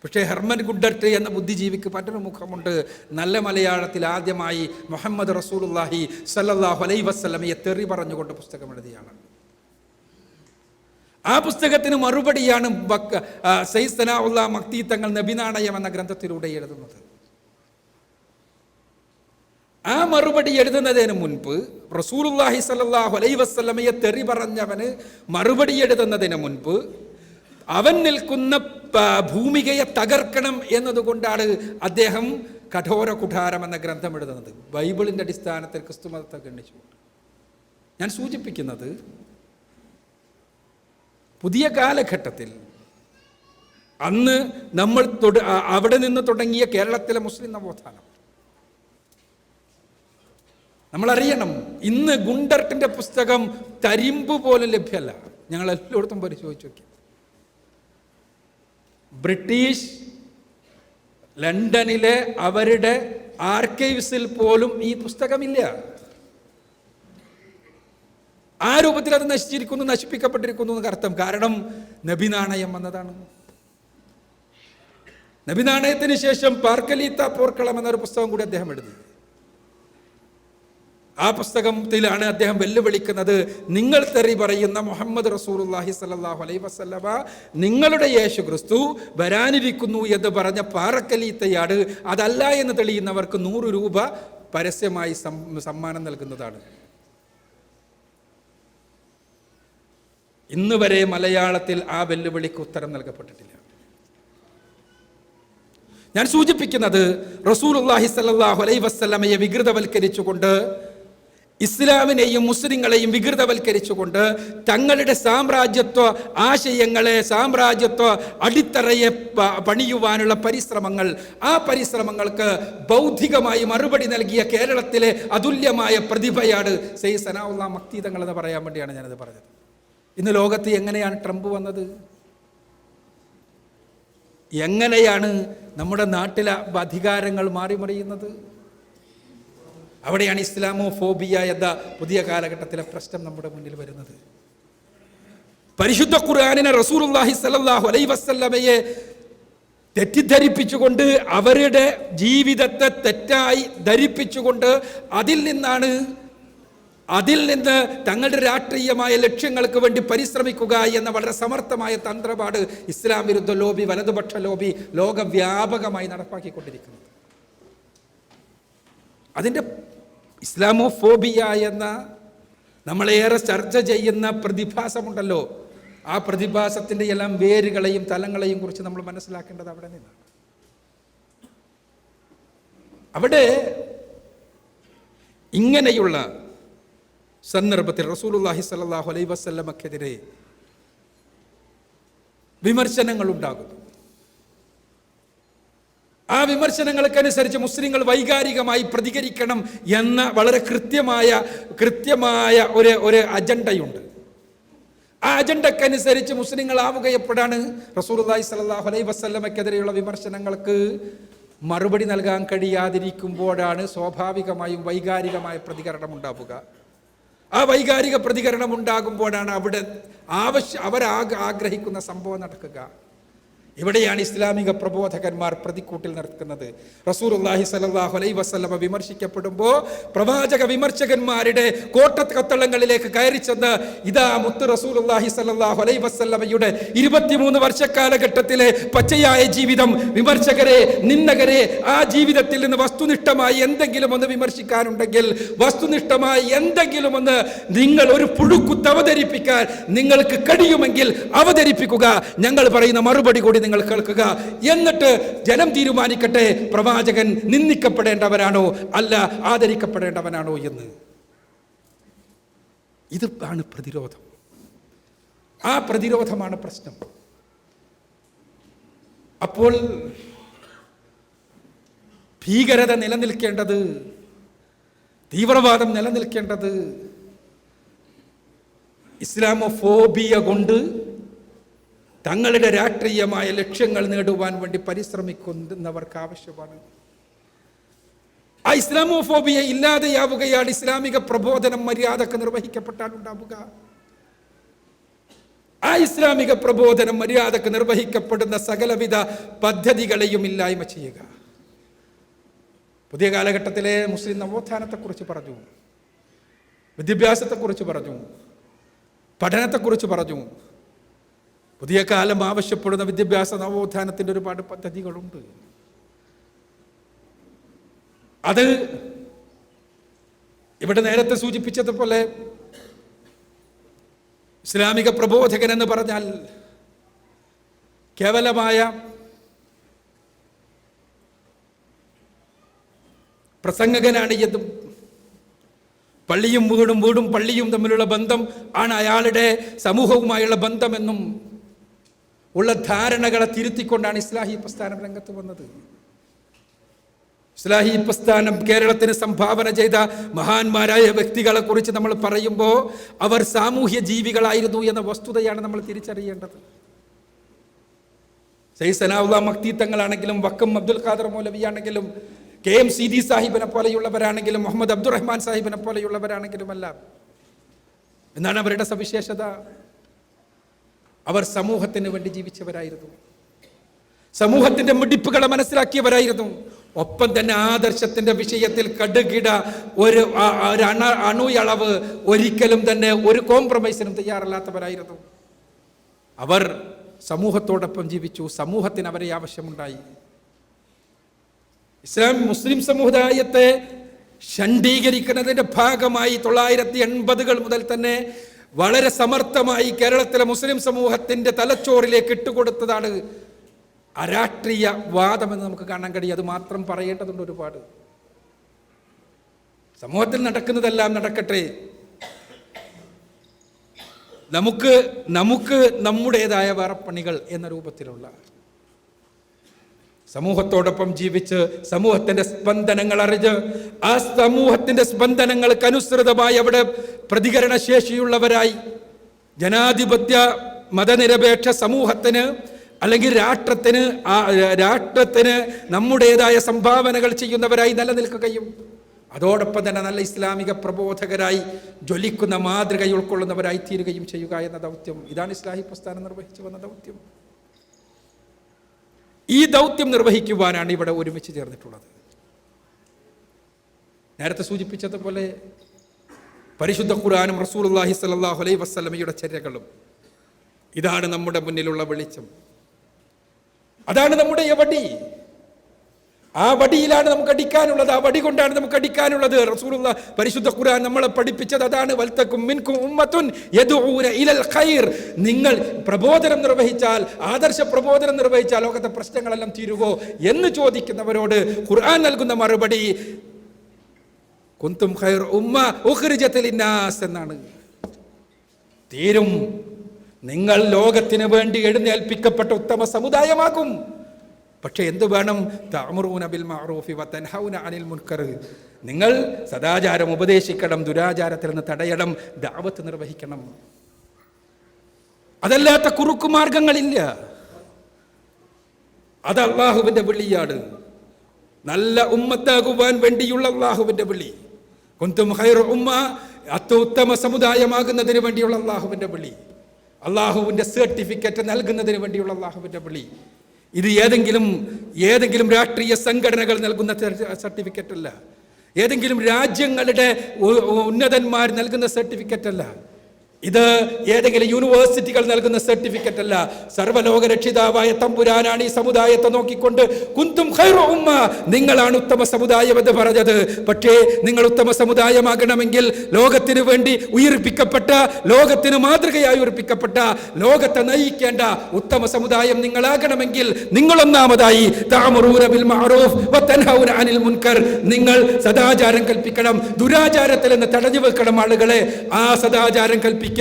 പക്ഷേ ഹെർമൻ ഗുണ്ടർട്ട് എന്ന ബുദ്ധിജീവിക്ക് മറ്റൊരു മുഖമുണ്ട്. നല്ല മലയാളത്തിൽ ആദ്യമായി മുഹമ്മദ് റസൂലുള്ളാഹി സ്വല്ലല്ലാഹു അലൈഹി വസല്ലമയെ തെറി പറഞ്ഞുകൊണ്ട് പുസ്തകം എഴുതിയാണ്. ആ പുസ്തകത്തിന് മറുപടിയാണ് സയ്യിദ് സനാഉല്ലാഹ് മക്തി തങ്ങൾ നബിനാണയം എന്ന ഗ്രന്ഥത്തിലൂടെ എഴുതുന്നത്. ആ മറുപടി എഴുതുന്നതിന് മുൻപ് റസൂലുള്ളാഹി സ്വല്ലല്ലാഹു അലൈഹി വസല്ലമയെ തെറി പറഞ്ഞവന് മറുപടി എഴുതുന്നതിന് മുൻപ് അവൻ നിൽക്കുന്ന ഭൂമികയെ തകർക്കണം എന്നതുകൊണ്ടാണ് അദ്ദേഹം കഠോര കുഠാരം എന്ന ഗ്രന്ഥം എഴുതുന്നത്. ബൈബിളിൻ്റെ അടിസ്ഥാനത്തിൽ ക്രിസ്തുമതത്തെ ഗണ്ണിച്ചുകൊണ്ട്. ഞാൻ സൂചിപ്പിക്കുന്നത് പുതിയ കാലഘട്ടത്തിൽ അന്ന് നമ്മൾ അവിടെ നിന്ന് തുടങ്ങിയ കേരളത്തിലെ മുസ്ലിം നവോത്ഥാനം നമ്മളറിയണം. ഇന്ന് ഗുണ്ടർട്ടിൻ്റെ പുസ്തകം തരിമ്പ് പോലും ലഭ്യമല്ല. ഞങ്ങൾ എല്ലായിടത്തും പരിശോധിച്ച് നോക്കി. ബ്രിട്ടീഷ് ലണ്ടനിലെ അവരുടെ ആർക്കൈവ്സിൽ പോലും ഈ പുസ്തകമില്ല. ആ രൂപത്തിൽ അത് നശിച്ചിരിക്കുന്നു, നശിപ്പിക്കപ്പെട്ടിരിക്കുന്നു എന്നൊക്കെ അർത്ഥം. കാരണം നബിനാണയം വന്നതാണ്. നബിനാണയത്തിന് ശേഷം പാർക്കലീത്ത പോർക്കളം എന്നൊരു പുസ്തകം കൂടി അദ്ദേഹം എഴുതി. ആ പുസ്തകത്തിലാണ് അദ്ദേഹം വെല്ലുവിളിക്കുന്നത്, നിങ്ങൾ തെറി പറയുന്ന മുഹമ്മദ് റസൂലുള്ളാഹി സ്വല്ലല്ലാഹു അലൈഹി വസല്ലമ നിങ്ങളുടെ യേശു ക്രിസ്തു വരാനിരിക്കുന്നു എന്ന് പറഞ്ഞ പാറക്കലീത്തയാണ്, അതല്ല എന്ന് തെളിയുന്നവർക്ക് 100 രൂപ പരസ്യമായി സമ്മാനം നൽകുന്നതാണ്. ഇന്ന് വരെ മലയാളത്തിൽ ആ വെല്ലുവിളിക്ക് ഉത്തരം നൽകപ്പെട്ടിട്ടില്ല. ഞാൻ സൂചിപ്പിക്കുന്നത് റസൂലുള്ളാഹി സ്വല്ലല്ലാഹു അലൈഹി വസല്ലമയെ വികൃതവൽക്കരിച്ചുകൊണ്ട്, ഇസ്ലാമിനെയും മുസ്ലിങ്ങളെയും വികൃതവൽക്കരിച്ചുകൊണ്ട് തങ്ങളുടെ സാമ്രാജ്യത്വ ആശയങ്ങളെ, സാമ്രാജ്യത്വ അടിത്തറയെ പണിയുവാനുള്ള പരിശ്രമങ്ങൾ, ആ പരിശ്രമങ്ങൾക്ക് ബൗദ്ധികമായി മറുപടി നൽകിയ കേരളത്തിലെ അതുല്യമായ പ്രതിഭയാണ് സയ്യിദ് സനാഉല്ലാഹ് മക്തി തങ്ങൾ എന്ന് പറയാൻ വേണ്ടിയാണ് ഞാനത് പറഞ്ഞത്. ഇന്ന് ലോകത്ത് എങ്ങനെയാണ് ട്രംപ് വന്നത്? എങ്ങനെയാണ് നമ്മുടെ നാട്ടിലെ അധികാരങ്ങൾ മാറിമറിയുന്നത്? അവിടെയാണ് ഇസ്ലാമോഫോബിയ എന്ന പുതിയ കാലഘട്ടത്തിലെ പ്രശ്നം നമ്മുടെ മുന്നിൽ വരുന്നത്. പരിശുദ്ധ ഖുർആനിനെ റസൂലുള്ളാഹി സ്വല്ലല്ലാഹു അലൈഹി വസല്ലമയെ തെറ്റിദ്ധരിപ്പിച്ചുകൊണ്ട്, അവരുടെ ജീവിതത്തെ തെറ്റായി ധരിപ്പിച്ചുകൊണ്ട് അതിൽ നിന്ന് തങ്ങളുടെ രാഷ്ട്രീയമായ ലക്ഷ്യങ്ങൾക്ക് വേണ്ടി പരിശ്രമിക്കുക എന്ന വളരെ സമർത്ഥമായ തന്ത്രപാട് ഇസ്ലാം വിരുദ്ധ ലോബി, വലതുപക്ഷ ലോബി ലോകവ്യാപകമായി നടപ്പാക്കിക്കൊണ്ടിരിക്കുന്നത്. അതിൻ്റെ ഇസ്ലാമോഫോബിയ എന്ന നമ്മളേറെ ചർച്ച ചെയ്യുന്ന പ്രതിഭാസമുണ്ടല്ലോ, ആ പ്രതിഭാസത്തിൻ്റെ എല്ലാം വേരുകളെയും തലങ്ങളെയും കുറിച്ച് നമ്മൾ മനസ്സിലാക്കേണ്ടത് അവിടെ നിന്നാണ്. അവിടെ ഇങ്ങനെയുള്ള സന്ദർഭത്തിൽ റസൂലുള്ളാഹി സ്വല്ലല്ലാഹു അലൈഹി വസല്ലമക്കെതിരെ വിമർശനങ്ങൾ ഉണ്ടാകുന്നു. ആ വിമർശനങ്ങൾക്കനുസരിച്ച് മുസ്ലിങ്ങൾ വൈകാരികമായി പ്രതികരിക്കണം എന്ന വളരെ കൃത്യമായ ഒരു അജണ്ടയുണ്ട്. ആ അജണ്ടക്കനുസരിച്ച് മുസ്ലിങ്ങളാവുകയപ്പോഴാണ് റസൂലുള്ളാഹി സ്വല്ലല്ലാഹു അലൈഹി വസല്ലമയ്ക്കെതിരെയുള്ള വിമർശനങ്ങൾക്ക് മറുപടി നൽകാൻ കഴിയാതിരിക്കുമ്പോഴാണ് സ്വാഭാവികമായും വൈകാരികമായ പ്രതികരണം ഉണ്ടാവുക. ആ വൈകാരിക പ്രതികരണം ഉണ്ടാകുമ്പോഴാണ് അവിടെ ആഗ്രഹിക്കുന്ന സംഭവം നടക്കുക. ഇവിടെയാണ് ഇസ്ലാമിക പ്രബോധകന്മാർ പ്രതിക്കൂട്ടിൽ നിർത്തുന്നത്. റസൂലുള്ളാഹി സ്വല്ലല്ലാഹു അലൈഹി വസല്ലമ വിമർശിക്കപ്പെടുമ്പോൾ പ്രവാചക വിമർശകന്മാരുടെ കോട്ടക്കത്തളങ്ങളിലേക്ക് കയറി ചെന്ന് ഇതാ മുത്ത് റസൂലുള്ളാഹി സ്വല്ലല്ലാഹു അലൈഹി വസല്ലമയുടെ 23 വർഷക്കാലഘട്ടത്തിലെ പച്ചയായ ജീവിതം, വിമർശകരെ, നിന്ദകരെ, ആ ജീവിതത്തിൽ നിന്ന് വസ്തുനിഷ്ഠമായി എന്തെങ്കിലും ഒന്ന് വിമർശിക്കാനുണ്ടെങ്കിൽ, വസ്തുനിഷ്ഠമായി എന്തെങ്കിലും ഒന്ന് നിങ്ങൾ ഒരു പുഴുക്കുത്ത് അവതരിപ്പിക്കാൻ നിങ്ങൾക്ക് കഴിയുമെങ്കിൽ അവതരിപ്പിക്കുക, ഞങ്ങൾ പറയുന്ന മറുപടി കൂടി നിങ്ങൾ കേൾക്കുക, എന്നിട്ട് ജനം തീരുമാനിക്കട്ടെ പ്രവാചകൻ നിന്ദിക്കപ്പെടേണ്ടവനാണോ അല്ല ആദരിക്കപ്പെടേണ്ടവനാണോ എന്ന്. ഇതാണ് പ്രതിരോധം. ആ പ്രതിരോധമാണ് പ്രശ്നം. അപ്പോൾ ഭീകരത നിലനിൽക്കേണ്ടത്, തീവ്രവാദം നിലനിൽക്കേണ്ടത് ഇസ്ലാമോഫോബിയ കൊണ്ട് തങ്ങളുടെ രാഷ്ട്രീയമായ ലക്ഷ്യങ്ങൾ നേടുവാൻ വേണ്ടി പരിശ്രമിക്കുന്നവർക്ക് ആവശ്യമാണ്. ആ ഇസ്ലാമോഫോബിയ ഇല്ലാതെയാവുകയാണ് ഇസ്ലാമിക പ്രബോധനം മര്യാദക്ക് നിർവഹിക്കപ്പെട്ടാൽ ഉണ്ടാവുക. ആ ഇസ്ലാമിക പ്രബോധനം മര്യാദക്ക് നിർവഹിക്കപ്പെടുന്ന സകലവിധ പദ്ധതികളെയും ഇല്ലായ്മ ചെയ്യുക. പുതിയ കാലഘട്ടത്തിലെ മുസ്ലിം നവോത്ഥാനത്തെക്കുറിച്ച് പറഞ്ഞു, വിദ്യാഭ്യാസത്തെക്കുറിച്ച് പറഞ്ഞു, പഠനത്തെക്കുറിച്ച് പറഞ്ഞു. പുതിയ കാലം ആവശ്യപ്പെടുന്ന വിദ്യാഭ്യാസ നവോത്ഥാനത്തിൻ്റെ ഒരുപാട് പദ്ധതികളുണ്ട്. അത് ഇവിടെ നേരത്തെ സൂചിപ്പിച്ചതുപോലെ ഇസ്ലാമിക പ്രബോധകൻ എന്ന് പറഞ്ഞാൽ കേവലമായ പ്രസംഗകനാണ് എന്നും പള്ളിയും വീടും പള്ളിയും തമ്മിലുള്ള ബന്ധം ആണ് അയാളുടെ സമൂഹവുമായുള്ള ബന്ധമെന്നും ഉള്ള ധാരണകളെ തിരുത്തിക്കൊണ്ടാണ് ഇസ്ലാഹി പ്രസ്ഥാനം രംഗത്ത് വന്നത്. ഇസ്ലാഹി പ്രസ്ഥാനം കേരളത്തിന് സംഭാവന ചെയ്ത മഹാന്മാരായ വ്യക്തികളെ കുറിച്ച് നമ്മൾ പറയുമ്പോൾ അവർ സാമൂഹ്യ ജീവികളായിരുന്നു എന്ന വസ്തുതയാണ് നമ്മൾ തിരിച്ചറിയേണ്ടത്. സയ്യിദ് സനാഉല്ലാ മക്തി തങ്ങളാണെങ്കിലും വക്കം അബ്ദുൽ ഖാദർ മൗലവിയാണെങ്കിലും KM സീതി സാഹിബിനെ പോലെയുള്ളവരാണെങ്കിലും മുഹമ്മദ് അബ്ദുറഹ്മാൻ സാഹിബിനെ പോലെയുള്ളവരാണെങ്കിലും എല്ലാം എന്താണ് അവരുടെ സവിശേഷത? അവർ സമൂഹത്തിന് വേണ്ടി ജീവിച്ചവരായിരുന്നു, സമൂഹത്തിന്റെ മിടിപ്പുകളെ മനസ്സിലാക്കിയവരായിരുന്നു. ഒപ്പം തന്നെ ആദർശത്തിന്റെ വിഷയത്തിൽ കടുകിട ഒരു അണുയളവ് ഒരിക്കലും തന്നെ ഒരു കോംപ്രമൈസിനും തയ്യാറല്ലാത്തവരായിരുന്നു. അവർ സമൂഹത്തോടൊപ്പം ജീവിച്ചു, സമൂഹത്തിന് അവരെ ആവശ്യമുണ്ടായി. ഇസ്ലാം മുസ്ലിം സമുദായത്തെ ഷണ്ഡീകരിക്കുന്നതിന്റെ ഭാഗമായി 1980-കൾ മുതൽ തന്നെ വളരെ സമർത്ഥമായി കേരളത്തിലെ മുസ്ലിം സമൂഹത്തിന്റെ തലച്ചോറിലേക്ക് ഇട്ടുകൊടുത്തതാണ് അരാഷ്ട്രീയ വാദമെന്ന് നമുക്ക് കാണാൻ കഴിയും. അത് മാത്രം പറയേണ്ടതുണ്ട് ഒരുപാട്. സമൂഹത്തിൽ നടക്കുന്നതെല്ലാം നടക്കട്ടെ, നമുക്ക് നമ്മുടേതായ വേറെ പണികൾ എന്ന രൂപത്തിലുള്ള സമൂഹത്തോടൊപ്പം ജീവിച്ച് സമൂഹത്തിന്റെ സ്പന്ദനങ്ങൾ അറിഞ്ഞ് ആ സമൂഹത്തിന്റെ സ്പന്ദനങ്ങൾക്ക് അനുസൃതമായി അവിടെ പ്രതികരണശേഷിയുള്ളവരായി ജനാധിപത്യ മതനിരപേക്ഷ സമൂഹത്തിന് അല്ലെങ്കിൽ രാഷ്ട്രത്തിന് നമ്മുടേതായ സംഭാവനകൾ ചെയ്യുന്നവരായി നിലനിൽക്കുകയും അതോടൊപ്പം തന്നെ നല്ല ഇസ്ലാമിക പ്രബോധകരായി ജ്വലിക്കുന്ന മാതൃക ഉൾക്കൊള്ളുന്നവരായി തീരുകയും ചെയ്യുക എന്ന ദൗത്യം, ഇതാണ് ഇസ്ലാഹി പ്രസ്ഥാനം നിർവഹിച്ചു വന്ന ദൗത്യം. ഈ ദൗത്യം നിർവഹിക്കുവാനാണ് ഇവിടെ ഒരുമിച്ച് ചേർന്നിട്ടുള്ളത്. നേരത്തെ സൂചിപ്പിച്ചതുപോലെ പരിശുദ്ധ ഖുർആനും റസൂലുള്ളാഹി സ്വല്ലല്ലാഹു അലൈഹി വസല്ലമയുടെ ചര്യകളും ഇതാണ് നമ്മുടെ മുന്നിലുള്ള വെളിച്ചം, അതാണ് നമ്മുടെ വടി. ആ വടിയിലാണ് നമുക്ക് അടിക്കാനുള്ളത്, ആ വടി കൊണ്ടാണ് നമുക്ക് അടിക്കാനുള്ളത്. റസൂലുള്ളാഹി പരിശുദ്ധ ഖുർആൻ നമ്മളെ പഠിപ്പിച്ചത് അതാണ്. വൽതകും മിൻകും ഉമ്മത്തുൻ യദ്ഊന ഇലൽ ഖൈർ. നിങ്ങൾ പ്രബോധനം നിർവഹിച്ചാൽ, ആദർശ പ്രബോധനം നിർവഹിച്ചാൽ ലോകത്തെ പ്രശ്നങ്ങളെല്ലാം തീരുവോ എന്ന് ചോദിക്കുന്നവരോട് ഖുർആൻ നൽകുന്ന മറുപടി കുന്തും ഖൈർ ഉമ്മ ഉഖ്രിജത ലിന്നാസ് എന്നാണ്. തീരും, നിങ്ങൾ ലോകത്തിന് വേണ്ടി എഴുന്നേൽപ്പിക്കപ്പെട്ട ഉത്തമ സമുദായമാകും. പക്ഷെ എന്ത് വേണം? തഅമുറൂന ബിൽ മഅറൂഫി വതൻഹൗന അനിൽ മുൻകർ. നിങ്ങൾ സദാചാരം ഉപദേശിക്കണം, ദുരാചാരത്തിൽ നിന്ന് തടയണം, ദഅവത്ത് നിർവഹിക്കണം. അതല്ലാത്ത കുറുക്കുമാർഗങ്ങളില്ല. അത് അള്ളാഹുവിന്റെ വിളിയാണ്. നല്ല ഉമ്മത്താകുവാൻ വേണ്ടിയുള്ള അള്ളാഹുവിന്റെ വിളി. കുന്തും ഖൈറ ഉമ്മ, അത്യുത്തമ സമുദായമാകുന്നതിന് വേണ്ടിയുള്ള അള്ളാഹുവിന്റെ വിളി, അള്ളാഹുവിന്റെ സർട്ടിഫിക്കറ്റ് നൽകുന്നതിന് വേണ്ടിയുള്ള അള്ളാഹുവിന്റെ വിളി. ഇത് ഏതെങ്കിലും രാഷ്ട്രീയ സംഘടനകൾ നൽകുന്ന സർട്ടിഫിക്കറ്റ് അല്ല, ഏതെങ്കിലും രാജ്യങ്ങളുടെ ഉന്നതന്മാർ നൽകുന്ന സർട്ടിഫിക്കറ്റ് അല്ല, ഇത് ഏതെങ്കിലും യൂണിവേഴ്സിറ്റികൾ നൽകുന്ന സർട്ടിഫിക്കറ്റ് അല്ല. സർവ്വലോക രക്ഷിതാവായ തമ്പുരാനാണ് ഈ സമുദായത്തെ നോക്കിക്കൊണ്ട് കുന്തും ഖൈറ ഉമ്മ, നിങ്ങളാണ് ഉത്തമ സമുദായം എന്ന് പറഞ്ഞത്. പക്ഷേ നിങ്ങൾ ഉത്തമ സമുദായമാകണമെങ്കിൽ ലോകത്തിന് വേണ്ടി ഉയർപ്പിക്കപ്പെട്ട, ലോകത്തിന് മാതൃകയായി ഉയർപ്പിക്കപ്പെട്ട, ലോകത്തെ നയിക്കേണ്ട ഉത്തമ സമുദായം നിങ്ങളാകണമെങ്കിൽ നിങ്ങളൊന്നാമതായി തഅമുറൂന ബിൽ മഅറൂഫ് വതൻഹൗന അനിൽ മുൻകർ, നിങ്ങൾ സദാചാരം കൽപ്പിക്കണം, ദുരാചാരത്തിൽ നിന്ന് തടഞ്ഞു വെക്കണം ആളുകളെ. ആ സദാചാരം കൽപ്പിക്കാൻ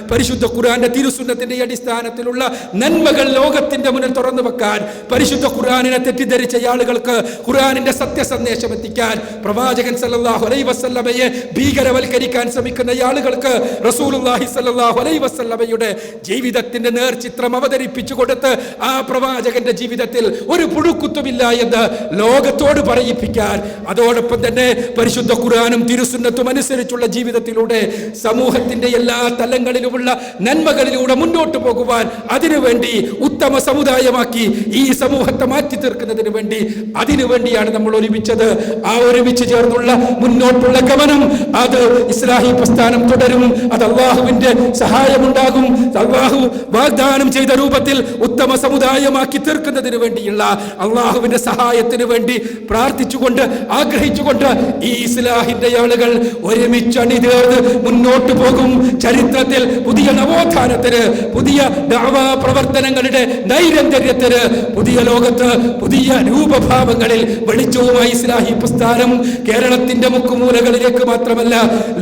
പരിശുദ്ധ ഖുർആന്റെ തിരുസുന്നത്തിന്റെ അടിസ്ഥാനത്തിലുള്ള നന്മകൾ ലോകത്തിന്റെ മുന്നിൽ തുറന്നു വെക്കാൻ, പരിശുദ്ധ ഖുർആനിനെ തെറ്റിദ്ധരിച്ച ആളുകൾക്ക് ഖുർആനിന്റെ സത്യസന്ദേശം എത്തിക്കാൻ, പ്രവാചകൻ സല്ലല്ലാഹു അലൈഹി വസല്ലമയെ ഭീകരവൽക്കരിക്കാൻ ശ്രമിക്കുന്ന ആളുകൾക്ക് റസൂലുള്ളാഹി സല്ലല്ലാഹു അലൈഹി വസല്ലമയുടെ ജീവിതത്തിന്റെ നേർചിത്രം അവതരിപ്പിച്ചു കൊടുത്ത് ആ പ്രവാചകന്റെ ജീവിതത്തിൽ ഒരു പുഴുക്കുത്തുമില്ല എന്ന് ലോകത്തോട് പറയിപ്പിക്കാൻ, അതോടൊപ്പം തന്നെ പരിശുദ്ധ ഖുർആനും തിരുസുന്നത്തും അനുസരിച്ചുള്ള ജീവിതത്തിലൂടെ സമൂഹത്തിന്റെ എല്ലാ തലങ്ങളിലുമുള്ള നന്മകളിലൂടെ മുന്നോട്ട് പോകുവാൻ, അതിനുവേണ്ടി ഉത്തമ സമുദായമാക്കി ഈ സമൂഹത്തെ മാറ്റി തീർക്കുന്നതിന് വേണ്ടി, അതിനുവേണ്ടിയാണ് നമ്മൾ ഒരുമിച്ചത്. ആ ഒരുമിച്ച് ചേർന്നുള്ള മുന്നോട്ടുള്ള ഗമനം, അത് ഇസ്ലാഹി പ്രസ്ഥാനം തുടരും. അത് അള്ളാഹുവിന്റെ സഹായമുണ്ടാകും. അള്ളാഹു വാഗ്ദാനം ചെയ്ത രൂപത്തിൽ ഉത്തമ സമുദായമാക്കി തീർക്കുന്നതിന് വേണ്ടിയുള്ള അള്ളാഹുവിന്റെ സഹായത്തിന് വേണ്ടി പ്രാർത്ഥിച്ചുകൊണ്ട്, ആഗ്രഹിച്ചുകൊണ്ട് ഈ ഇസ്ലാഹിന്റെ ആളുകൾ ഒരുമിച്ച് അണിതേർന്ന് മുന്നോട്ട് പോകും. ചരിത്രത്തിൽ പുതിയ നവോത്ഥാനത്തിന്, പുതിയ ദഅവാ പ്രവർത്തനങ്ങളുടെ നൈരന്തര്യത്തിന്, പുതിയ ലോകത്ത് പുതിയ രൂപഭാവങ്ങളിൽ വെളിച്ചവുമായി ഇസ്ലാഹി പ്രസ്ഥാനം കേരളത്തിന്റെ മുക്കുമൂലകളിലേക്ക് മാത്രമല്ല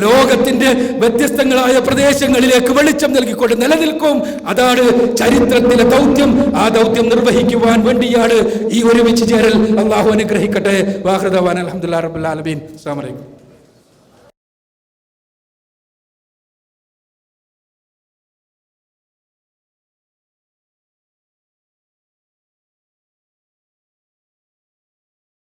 ലോകത്തിന്റെ വ്യത്യസ്തങ്ങളായ പ്രദേശങ്ങളിലേക്ക് വെളിച്ചം നൽകിക്കൊണ്ട് നിലനിൽക്കും. അതാണ് ചരിത്രത്തിലെ ദൗത്യം. ആ ദൗത്യം നിർവഹിക്കുവാൻ വേണ്ടിയാണ് ഈ ഒരുമിച്ച് ചേരൽ. അള്ളാഹു അനുഗ്രഹിക്കട്ടെ. വാഹൃദവാൻ അൽഹംദുലില്ലാഹി റബ്ബിൽ ആലമീൻ. അസ്സലാമു അലൈക്കും.